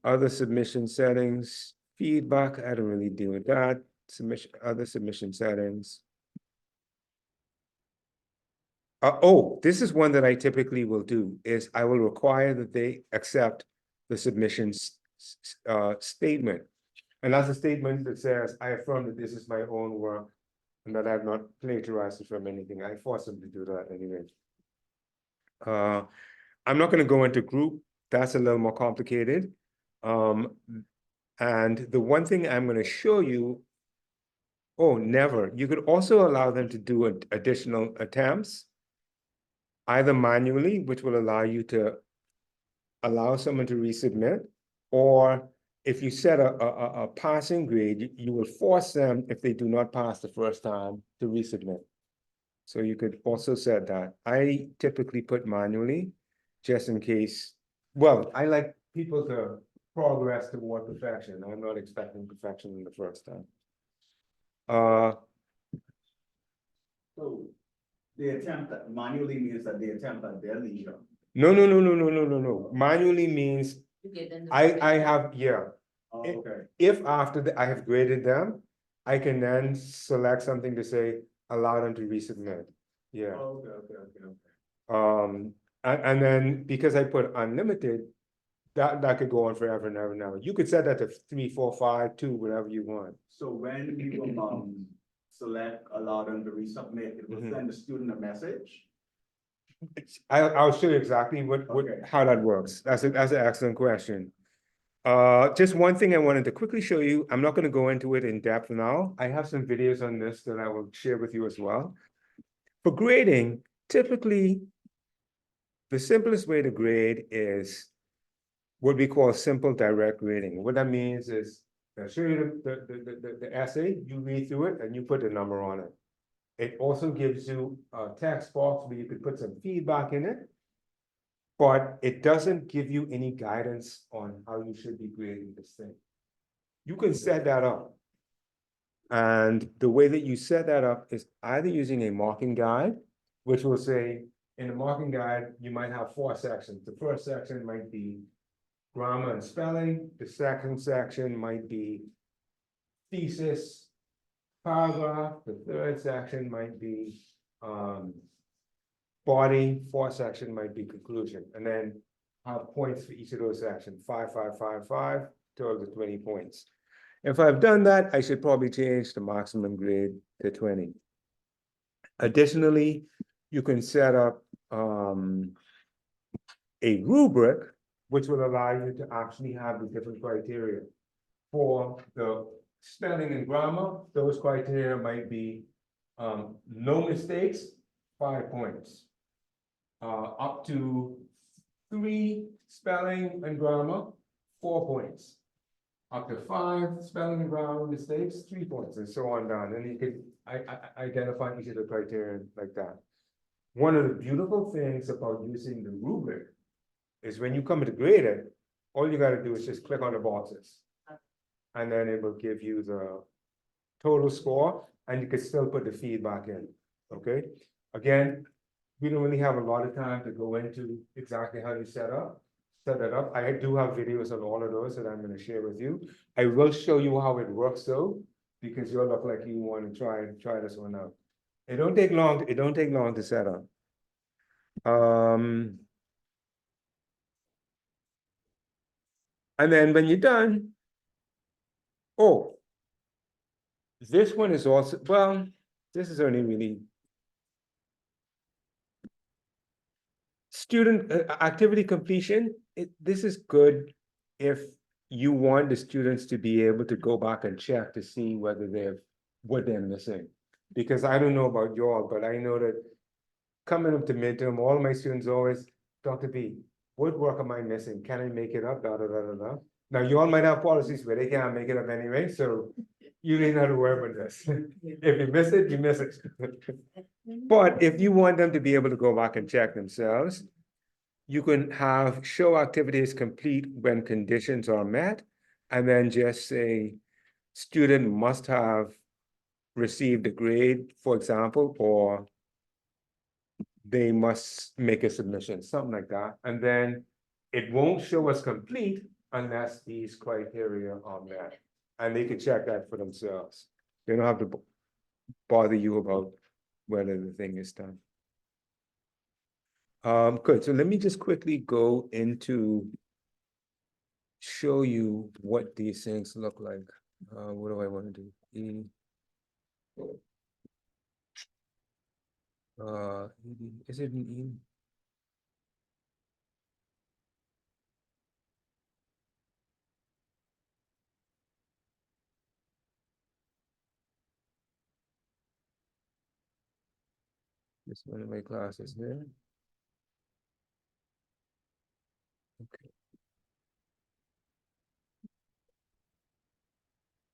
Other submission settings, feedback, I don't really deal with that. Other submission settings. This is one that I typically will do, is I will require that they accept the submissions statement. And that's a statement that says, I affirm that this is my own work and that I have not plagiarized it from anything. I force them to do that anyway. I'm not gonna go into group, that's a little more complicated. And the one thing I'm gonna show you, never. You could also allow them to do additional attempts, either manually, which will allow you to allow someone to resubmit, or if you set a passing grade, you will force them, if they do not pass the first time, to resubmit. So you could also set that. I typically put manually, just in case. Well, I like people to progress toward perfection. I'm not expecting perfection in the first time. So the attempt manually means that they attempt at their leisure. No. Manually means You give them the I have, yeah. Oh, It- okay. If after I have graded them, I can then select something to say, allow them to resubmit. Yeah. Oh, okay. And then because I put unlimited, that could go on forever and ever and ever. You could set that to 3, 4, 5, 2, whatever you want. So when you select allow them to resubmit, it will Mhm. send the student a message. I'll show you exactly how that works. That's an excellent question. Just one thing I wanted to quickly show you. I'm not going to go into it in depth now. I have some videos on this that I will share with you as well. For grading, typically, the simplest way to grade is what we call simple direct grading. What that means is, I'll show you the essay, you read through it, and you put a number on it. It also gives you a text box where you could put some feedback in it, but it doesn't give you any guidance on how you should be grading this thing. You can set that up. And the way that you set that up is either using a marking guide, which will say, in the marking guide, you might have 4 sections. The first section might be grammar and spelling. The second section might be thesis, paragraph. The third section might be body. Fourth section might be conclusion. And then have points for each of those sections, 5, 5, 5, 5, total of 20 points. If I've done that, I should probably change the maximum grade to 20. Additionally, you can set up a rubric, which will allow you to actually have the different criteria. For the spelling and grammar, those criteria might be no mistakes, 5 points. Up to 3 spelling and grammar, 4 points. Up to 5 spelling and grammar mistakes, 3 points, and so on down. And you can identify each of the criteria like that. One of the beautiful things about using the rubric is when you come to grade it, all you got to do is just click on the boxes. And then it will give you the total score, and you can still put the feedback in, okay? Again, we don't really have a lot of time to go into exactly how you set that up. I do have videos on all of those that I'm going to share with you. I will show you how it works though, because you'll look like you want to try this one out. It don't take long to set up. And then when you're done, oh, this one is also, well, this is only really student activity completion. This is good if you want the students to be able to go back and check to see whether what they're missing. Because I don't know about y'all, but I know that coming up to midterm, all my students always, Dr. B, what work am I missing? Can I make it up? Da, da, da, da, da. Now, you all might have policies where they can't make it up anyway, so you need not to worry about this. If you miss it, you miss it. But if you want them to be able to go back and check themselves, you can have show activities complete when conditions are met, and then just say, student must have received a grade, for example, or they must make a submission, something like that. And then it won't show us complete unless these criteria are met. And they can check that for themselves. They don't have to bother you about whether the thing is done. Good, so let me just quickly go into show you what these things look like. What do I want to do? Is it an E? This one of my classes here. Okay.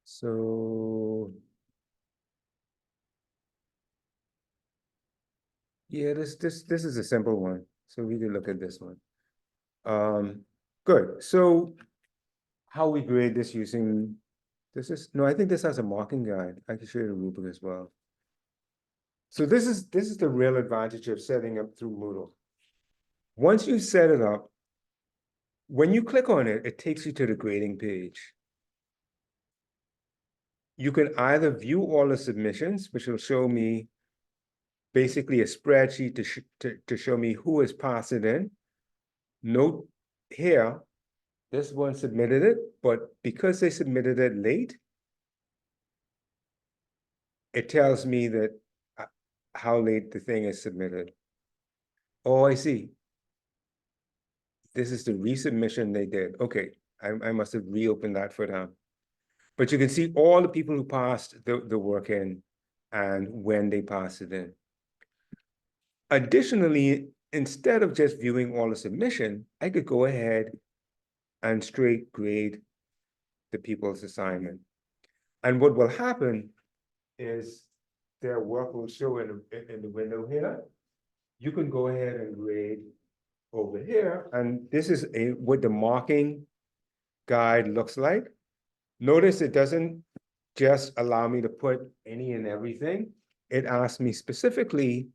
So yeah, this is a simple one. So we can look at this one. Good. So how we grade this using I think this has a marking guide. I can show you the rubric as well. So this is the real advantage of setting up through Moodle. Once you set it up, when you click on it, it takes you to the grading page. You can either view all the submissions, which will show me basically a spreadsheet to show me who has passed it in. Note here, this one submitted it, but because they submitted it late, it tells me that how late the thing is submitted. Oh, I see. This is the resubmission they did. Okay, I must have reopened that for them. But you can see all the people who passed the work in and when they passed it in. Additionally, instead of just viewing all the submission, I could go ahead and straight grade the people's assignment. And what will happen is their work will show in the window here. You can go ahead and grade over here, and this is what the marking guide looks like. Notice it doesn't just allow me to put any and everything. It asks me specifically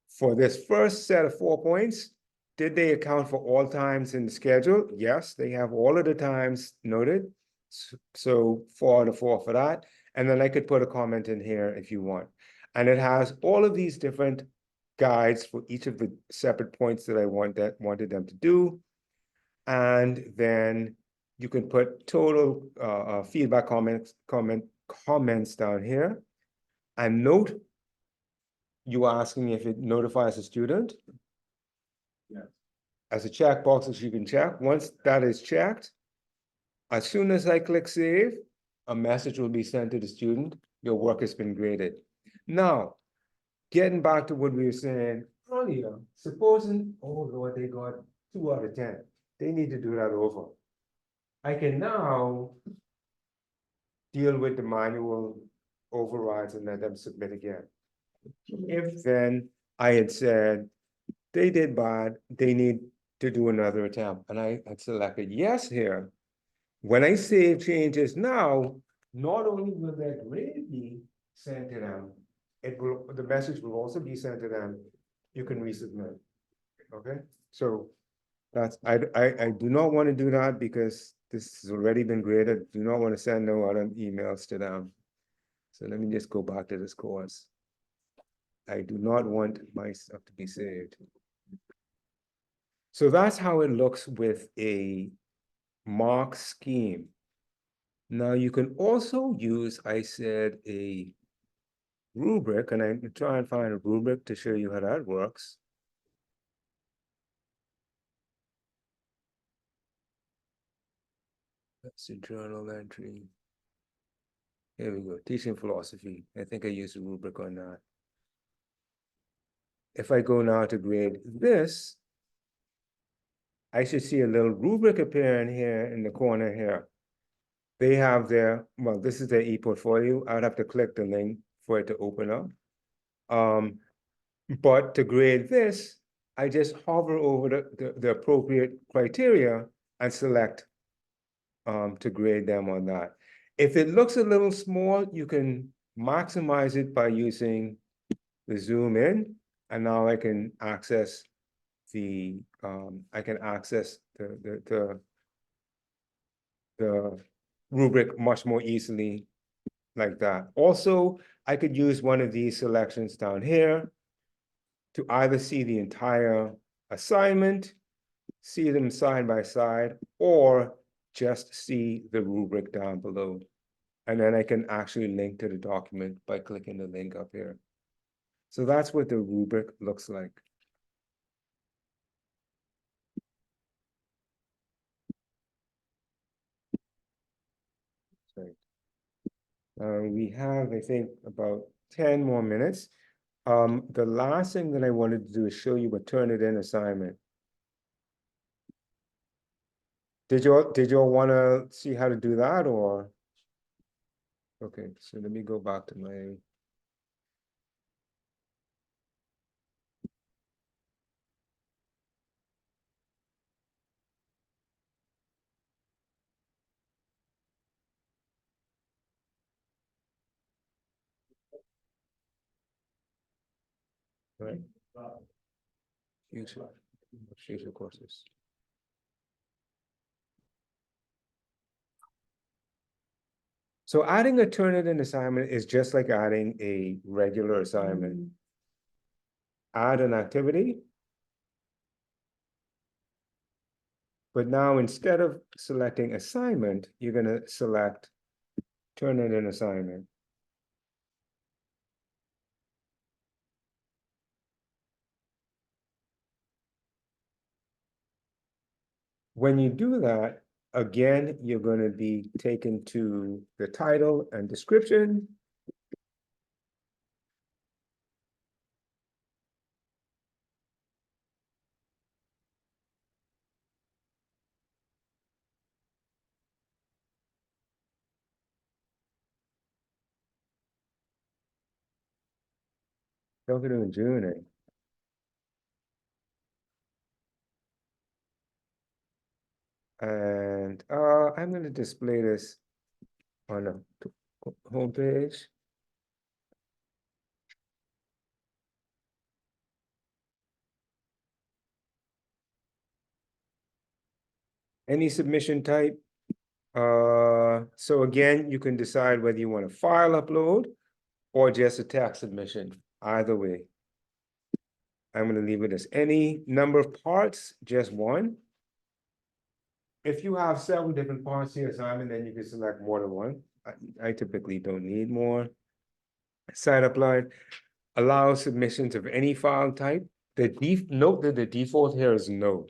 for this first set of 4 points, did they account for all times in the schedule? Yes, they have all of the times noted. So 4 out of 4 for that. And then I could put a comment in here if you want. And it has all of these different guides for each of the separate points that I wanted them to do. And then you can put total feedback comments down here. And note, you are asking if it notifies a student. Yes. As a checkbox that you can check. Once that is checked, as soon as I click save, a message will be sent to the student. Your work has been graded. Now, getting back to what we were saying earlier, supposing, oh Lord, they got 2 out of 10. They need to do that over. I can now deal with the manual overrides and let them submit again. If then I had said, they did bad, they need to do another attempt, and I had selected yes here. When I save changes now, not only will that grade be sent to them, the message will also be sent to them. You can resubmit. Okay, so that's I do not want to do that because this has already been graded. Do not want to send no other emails to them. So let me just go back to this course. I do not want my stuff to be saved. So that's how it looks with a mark scheme. Now you can also use, I said, a rubric, and I'm trying to find a rubric to show you how that works. That's a journal entry. Here we go, teaching philosophy. I think I used a rubric on that. If I go now to grade this, I should see a little rubric appearing here in the corner here. They have their, well, this is their e-portfolio. I would have to click the link for it to open up. But to grade this, I just hover over the appropriate criteria and select to grade them on that. If it looks a little small, you can maximize it by using the zoom in, and now I can access the the rubric much more easily like that. Also, I could use one of these selections down here to either see the entire assignment, see them side by side, or just see the rubric down below. And then I can actually link to the document by clicking the link up here. So that's what the rubric looks like. We have, I think, about 10 more minutes. The last thing that I wanted to do is show you a Turnitin assignment. Did y'all want to see how to do that, or? Okay, so let me go back to my. Right. Future courses. So adding a Turnitin assignment is just like adding a regular assignment. Add an activity. But now instead of selecting assignment, you're going to select Turnitin assignment. When you do that, again, you're going to be taken to the title and description. Don't get in June, eh? And I'm going to display this on a homepage. Any submission type. So again, you can decide whether you want a file upload or just a text submission, either way. I'm going to leave it as any number of parts, just one. If you have several different parts here, Simon, then you can select more than one. I typically don't need more. Site upload allows submissions of any file type. Note that the default here is no,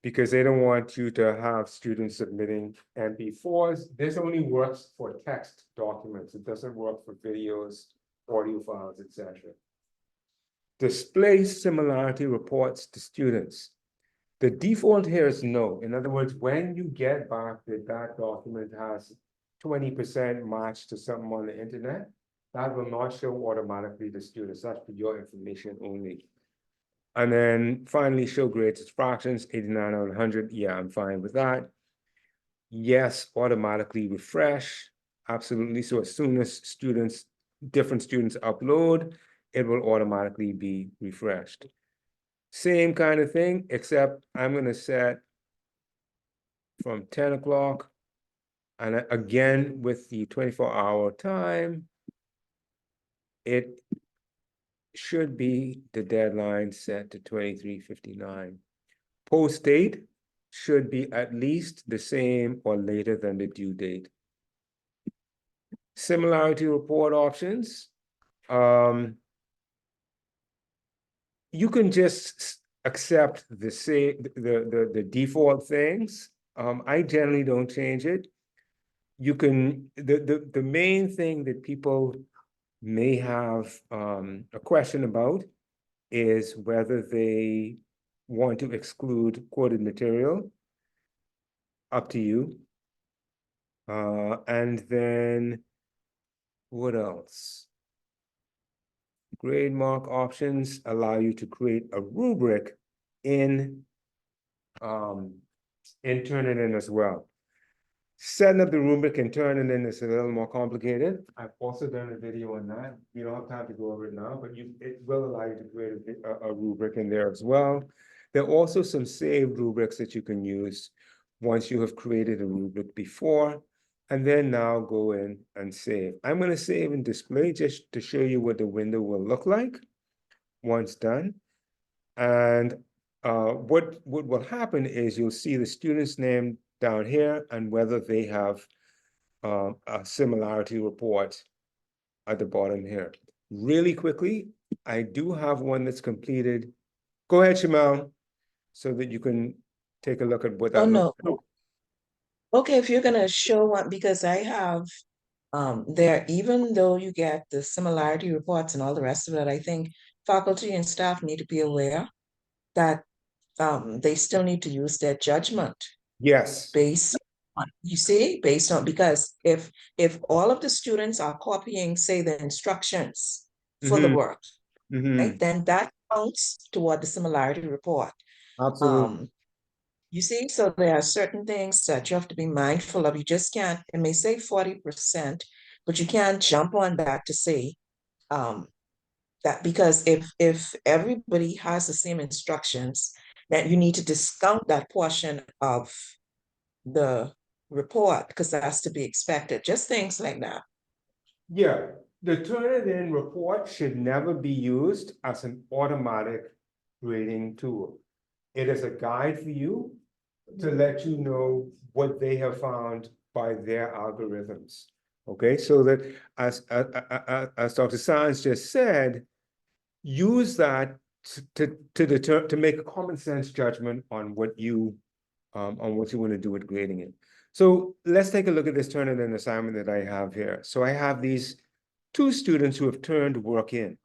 because they don't want you to have students submitting MP4s. This only works for text documents. It doesn't work for videos, audio files, etc. Display similarity reports to students. The default here is no. In other words, when you get back that that document has 20% matched to something on the internet, that will not show automatically to students. That's for your information only. And then finally, show grades as fractions, 89 out of 100. Yeah, I'm fine with that. Yes, automatically refresh. Absolutely. So as soon as different students upload, it will automatically be refreshed. Same kind of thing, except I'm going to set from 10 o'clock. And again, with the 24-hour time, it should be the deadline set to 23:59. Post date should be at least the same or later than the due date. Similarity report options. You can just accept the default things. I generally don't change it. You can, the main thing that people may have a question about is whether they want to exclude quoted material. Up to you. And then what else? Grade mark options allow you to create a rubric and turn it in as well. Setting up the rubric and turning it in is a little more complicated. I've also done a video on that. You don't have time to go over it now, but it will allow you to create a rubric in there as well. There are also some saved rubrics that you can use once you have created a rubric before, and then now go in and save. I'm going to save and display just to show you what the window will look like once done. And what will happen is you'll see the student's name down here and whether they have a similarity report at the bottom here. Really quickly, I do have one that's completed. Go ahead, Shamal, so that you can take a look at what that Oh, looks no. like. Okay, if you're gonna show one, because I have there, even though you get the similarity reports and all the rest of it, I think faculty and staff need to be aware that they still need to use their judgment Yes. based on, you see, based on, because if all of the students are copying, say, the instructions for the work, right, then that counts toward the similarity report. Absolutely. You see, so there are certain things that you have to be mindful of. You just can't, it may say 40%, but you can't jump on that to say that, because if everybody has the same instructions, that you need to discount that portion of the report because that's to be expected. Just things like that. Yeah, the Turnitin report should never be used as an automatic grading tool. It is a guide for you to let you know what they have found by their algorithms. Okay, so that as Dr. Sands just said, use that to make a common sense judgment on what you on what you want to do with grading it. So let's take a look at this Turnitin assignment that I have here. So I have these two students who have turned work in.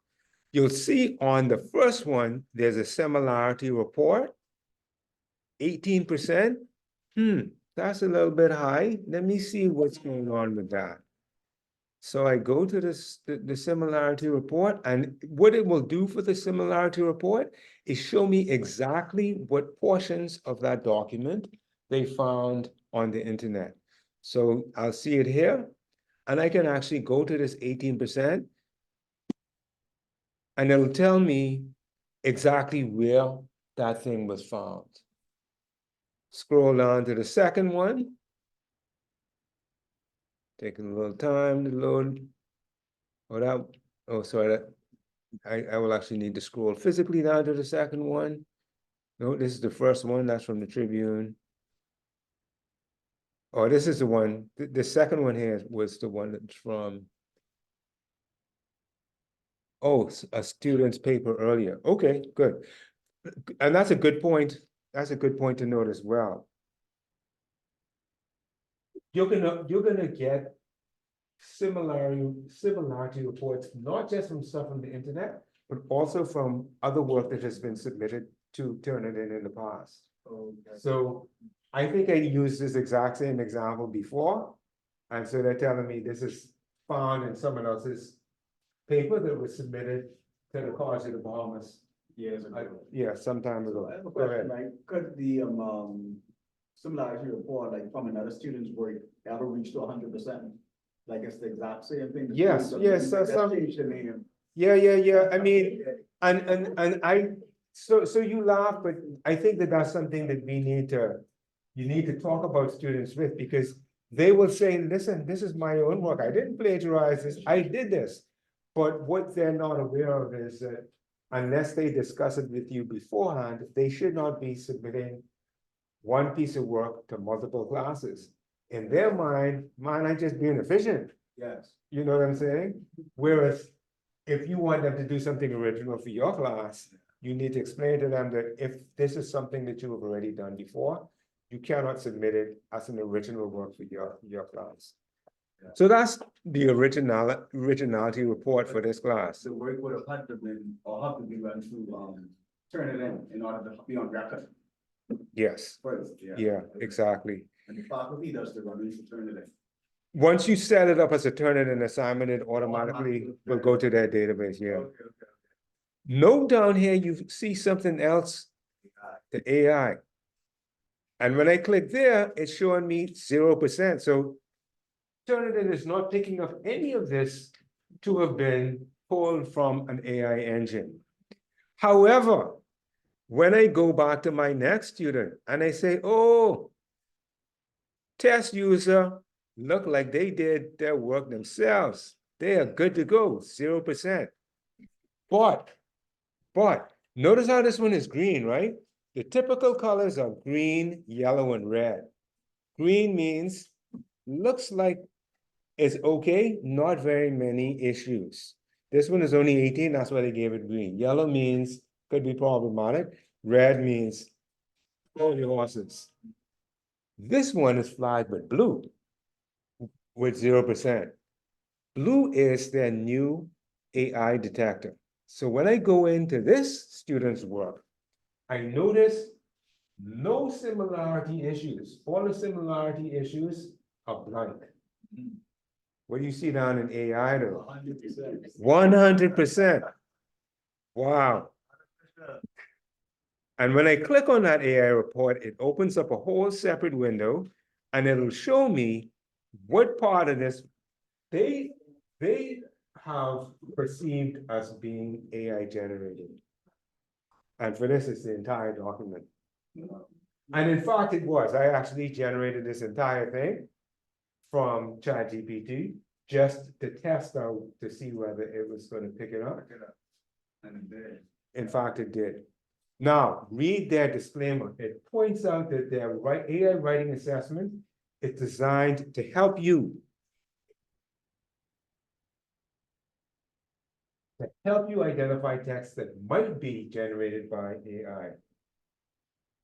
You'll see on the first one, there's a similarity report, 18%. That's a little bit high. Let me see what's going on with that. So I go to the similarity report, and what it will do for the similarity report is show me exactly what portions of that document they found on the internet. So I'll see it here, and I can actually go to this 18%, and it'll tell me exactly where that thing was found. Scroll down to the second one. Taking a little time to load. Sorry, I will actually need to scroll physically down to the second one. No, this is the first one, that's from the Tribune. Oh, this is the one, the second one here was the one that's from, oh, a student's paper earlier. Okay, good. And that's a good point. That's a good point to note as well. You're gonna get similarity reports, not just from stuff on the internet, but also from other work that has been submitted to Turnitin in the past. Okay. So I think I used this exact same example before. And so they're telling me this is found in someone else's paper that was submitted to the College of the Bahamas. Years ago. Yeah, some time So ago. I have a Go ahead. question, like, could the similarity report, like from another student's work, ever reach to 100%? Like it's the exact same thing? The Yes, students are yes, doing, so just some- change the name. Yeah. I mean, and I, so you laugh, but I think that that's something that you need to talk about students with, because they will say, listen, this is my own work. I didn't plagiarize this. I did this. But what they're not aware of is that unless they discuss it with you beforehand, they should not be submitting one piece of work to multiple classes. In their mind, I'm just being efficient. Yes. You know what I'm saying? Whereas if you want them to do something original for your class, you need to explain to them that if this is something that you have already done before, you cannot submit it as an original work for your class. Yeah. So that's the originality report for this class. The work would have had to been, or have to be run through, turn it in order to be on record Yes, first. yeah, exactly. And the faculty does the running to turn it in. Once you set it up as a Turnitin assignment, it automatically will go to that database, yeah. Okay. Note down here, you see something else, the AI. And when I click there, it's showing me 0%. So Turnitin is not picking up any of this to have been pulled from an AI engine. However, when I go back to my next student and I say, oh, test user, look like they did their work themselves. They are good to go, 0%. But notice how this one is green, right? The typical colors are green, yellow, and red. Green means looks like it's okay, not very many issues. This one is only 18, that's why they gave it green. Yellow means could be problematic. Red means holy horses. This one is flagged with blue with 0%. Blue is their new AI detector. So when I go into this student's work, I notice no similarity issues. All the similarity issues are blank. What do you see down in AI though? 100%. 100%. Wow. And when I click on that AI report, it opens up a whole separate window and it'll show me what part of this they have perceived as being AI generated. And for this, it's the entire document. And in fact, it was. I actually generated this entire thing from ChatGPT just to test out to see whether it was going to pick it up. And it did. In fact, it did. Now, read their disclaimer. It points out that their AI writing assessment is designed to help you. To help you identify texts that might be generated by AI.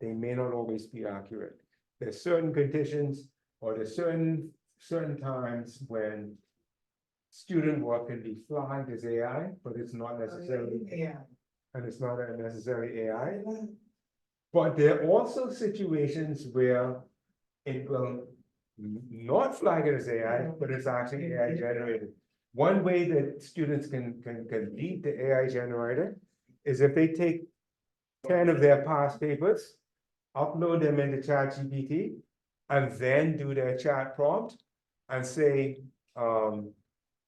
They may not always be accurate. there's certain conditions or there's certain times when student work can be flagged as AI, but it's not necessarily AI. And it's not necessarily AI. But there are also situations where it will not flag it as AI, but it's actually AI generated. One way that students can beat the AI generator is if they take 10 of their past papers, upload them into ChatGPT, and then do their chat prompt and say,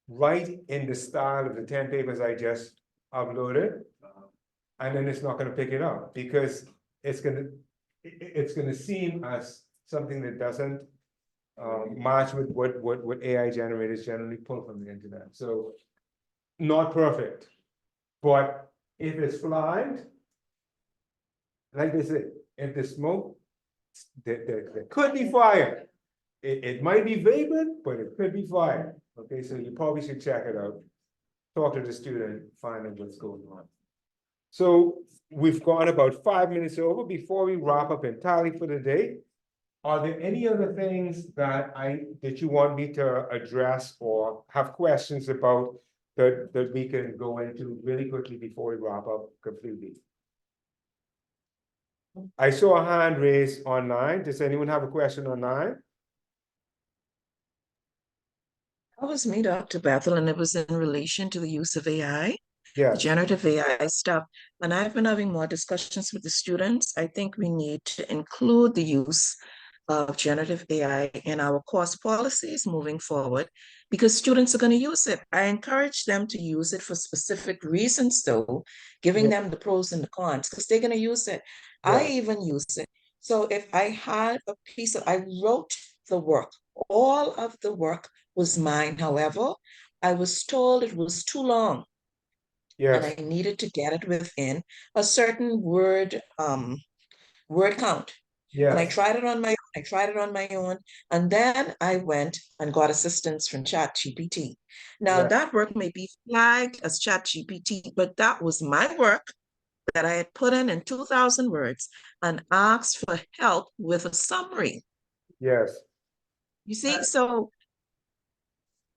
write in the style of the 10 papers I just uploaded. And then it's not gonna pick it up because it's gonna seem as something that doesn't match with what AI generators generally pull from the internet. So not perfect, but if it's flagged, like they say, if the smoke, there could be fire. It might be vapor, but it could be fire. Okay, so you probably should check it out. Talk to the student, find out what's going on. So we've gone about 5 minutes over before we wrap up entirely for the day. Are there any other things that you want me to address or have questions about that we can go into really quickly before we wrap up completely? I saw a hand raised online. Does anyone have a question online? That was me, Dr. Bethel, and it was in relation to the use of AI. Yes. Generative AI stuff. And I've been having more discussions with the students. I think we need to include the use of generative AI in our course policies moving forward because students are going to use it. I encourage them to use it for specific reasons, though, giving them the pros and the cons because they're going to use it. Yeah. I even use it. So if I had a piece of, I wrote the work, all of the work was mine. However, I was told it was too long. Yes. And I needed to get it within a certain word count. And I Yes. tried it on my own. And then I went and got assistance from ChatGPT. Now Yeah. that work may be flagged as ChatGPT, but that was my work that I had put in 2,000 words and asked for help with a summary. Yes. You see, so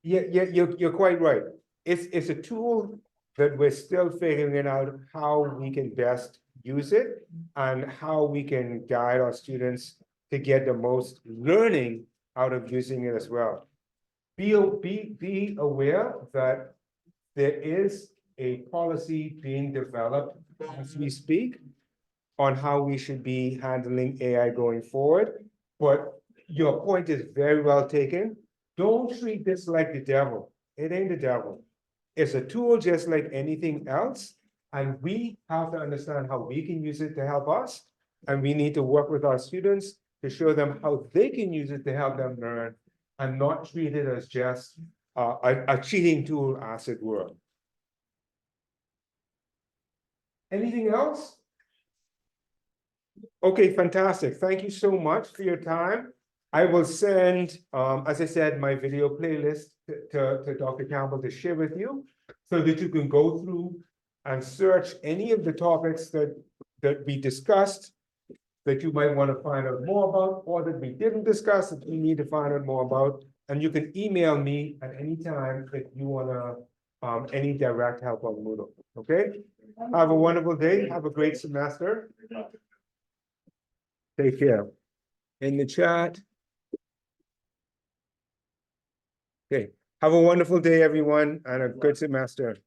Yeah, you're quite right. It's a tool that we're still figuring out how we can best use it and how we can guide our students to get the most learning out of using it as well. Be aware that there is a policy being developed as we speak on how we should be handling AI going forward. But your point is very well taken. Don't treat this like the devil. It ain't the devil. It's a tool just like anything else. And we have to understand how we can use it to help us. And we need to work with our students to show them how they can use it to help them learn and not treat it as just a cheating tool, as it were. Anything else? Okay, fantastic. Thank you so much for your time. I will send, as I said, my video playlist to Dr. Campbell to share with you so that you can go through and search any of the topics that we discussed that you might want to find out more about or that we didn't discuss that you need to find out more about. And you can email me at any time if you want to any direct help on Moodle. Okay? Have a wonderful day. Have a great semester. Take care. In the chat. Okay. Have a wonderful day, everyone, and a good semester.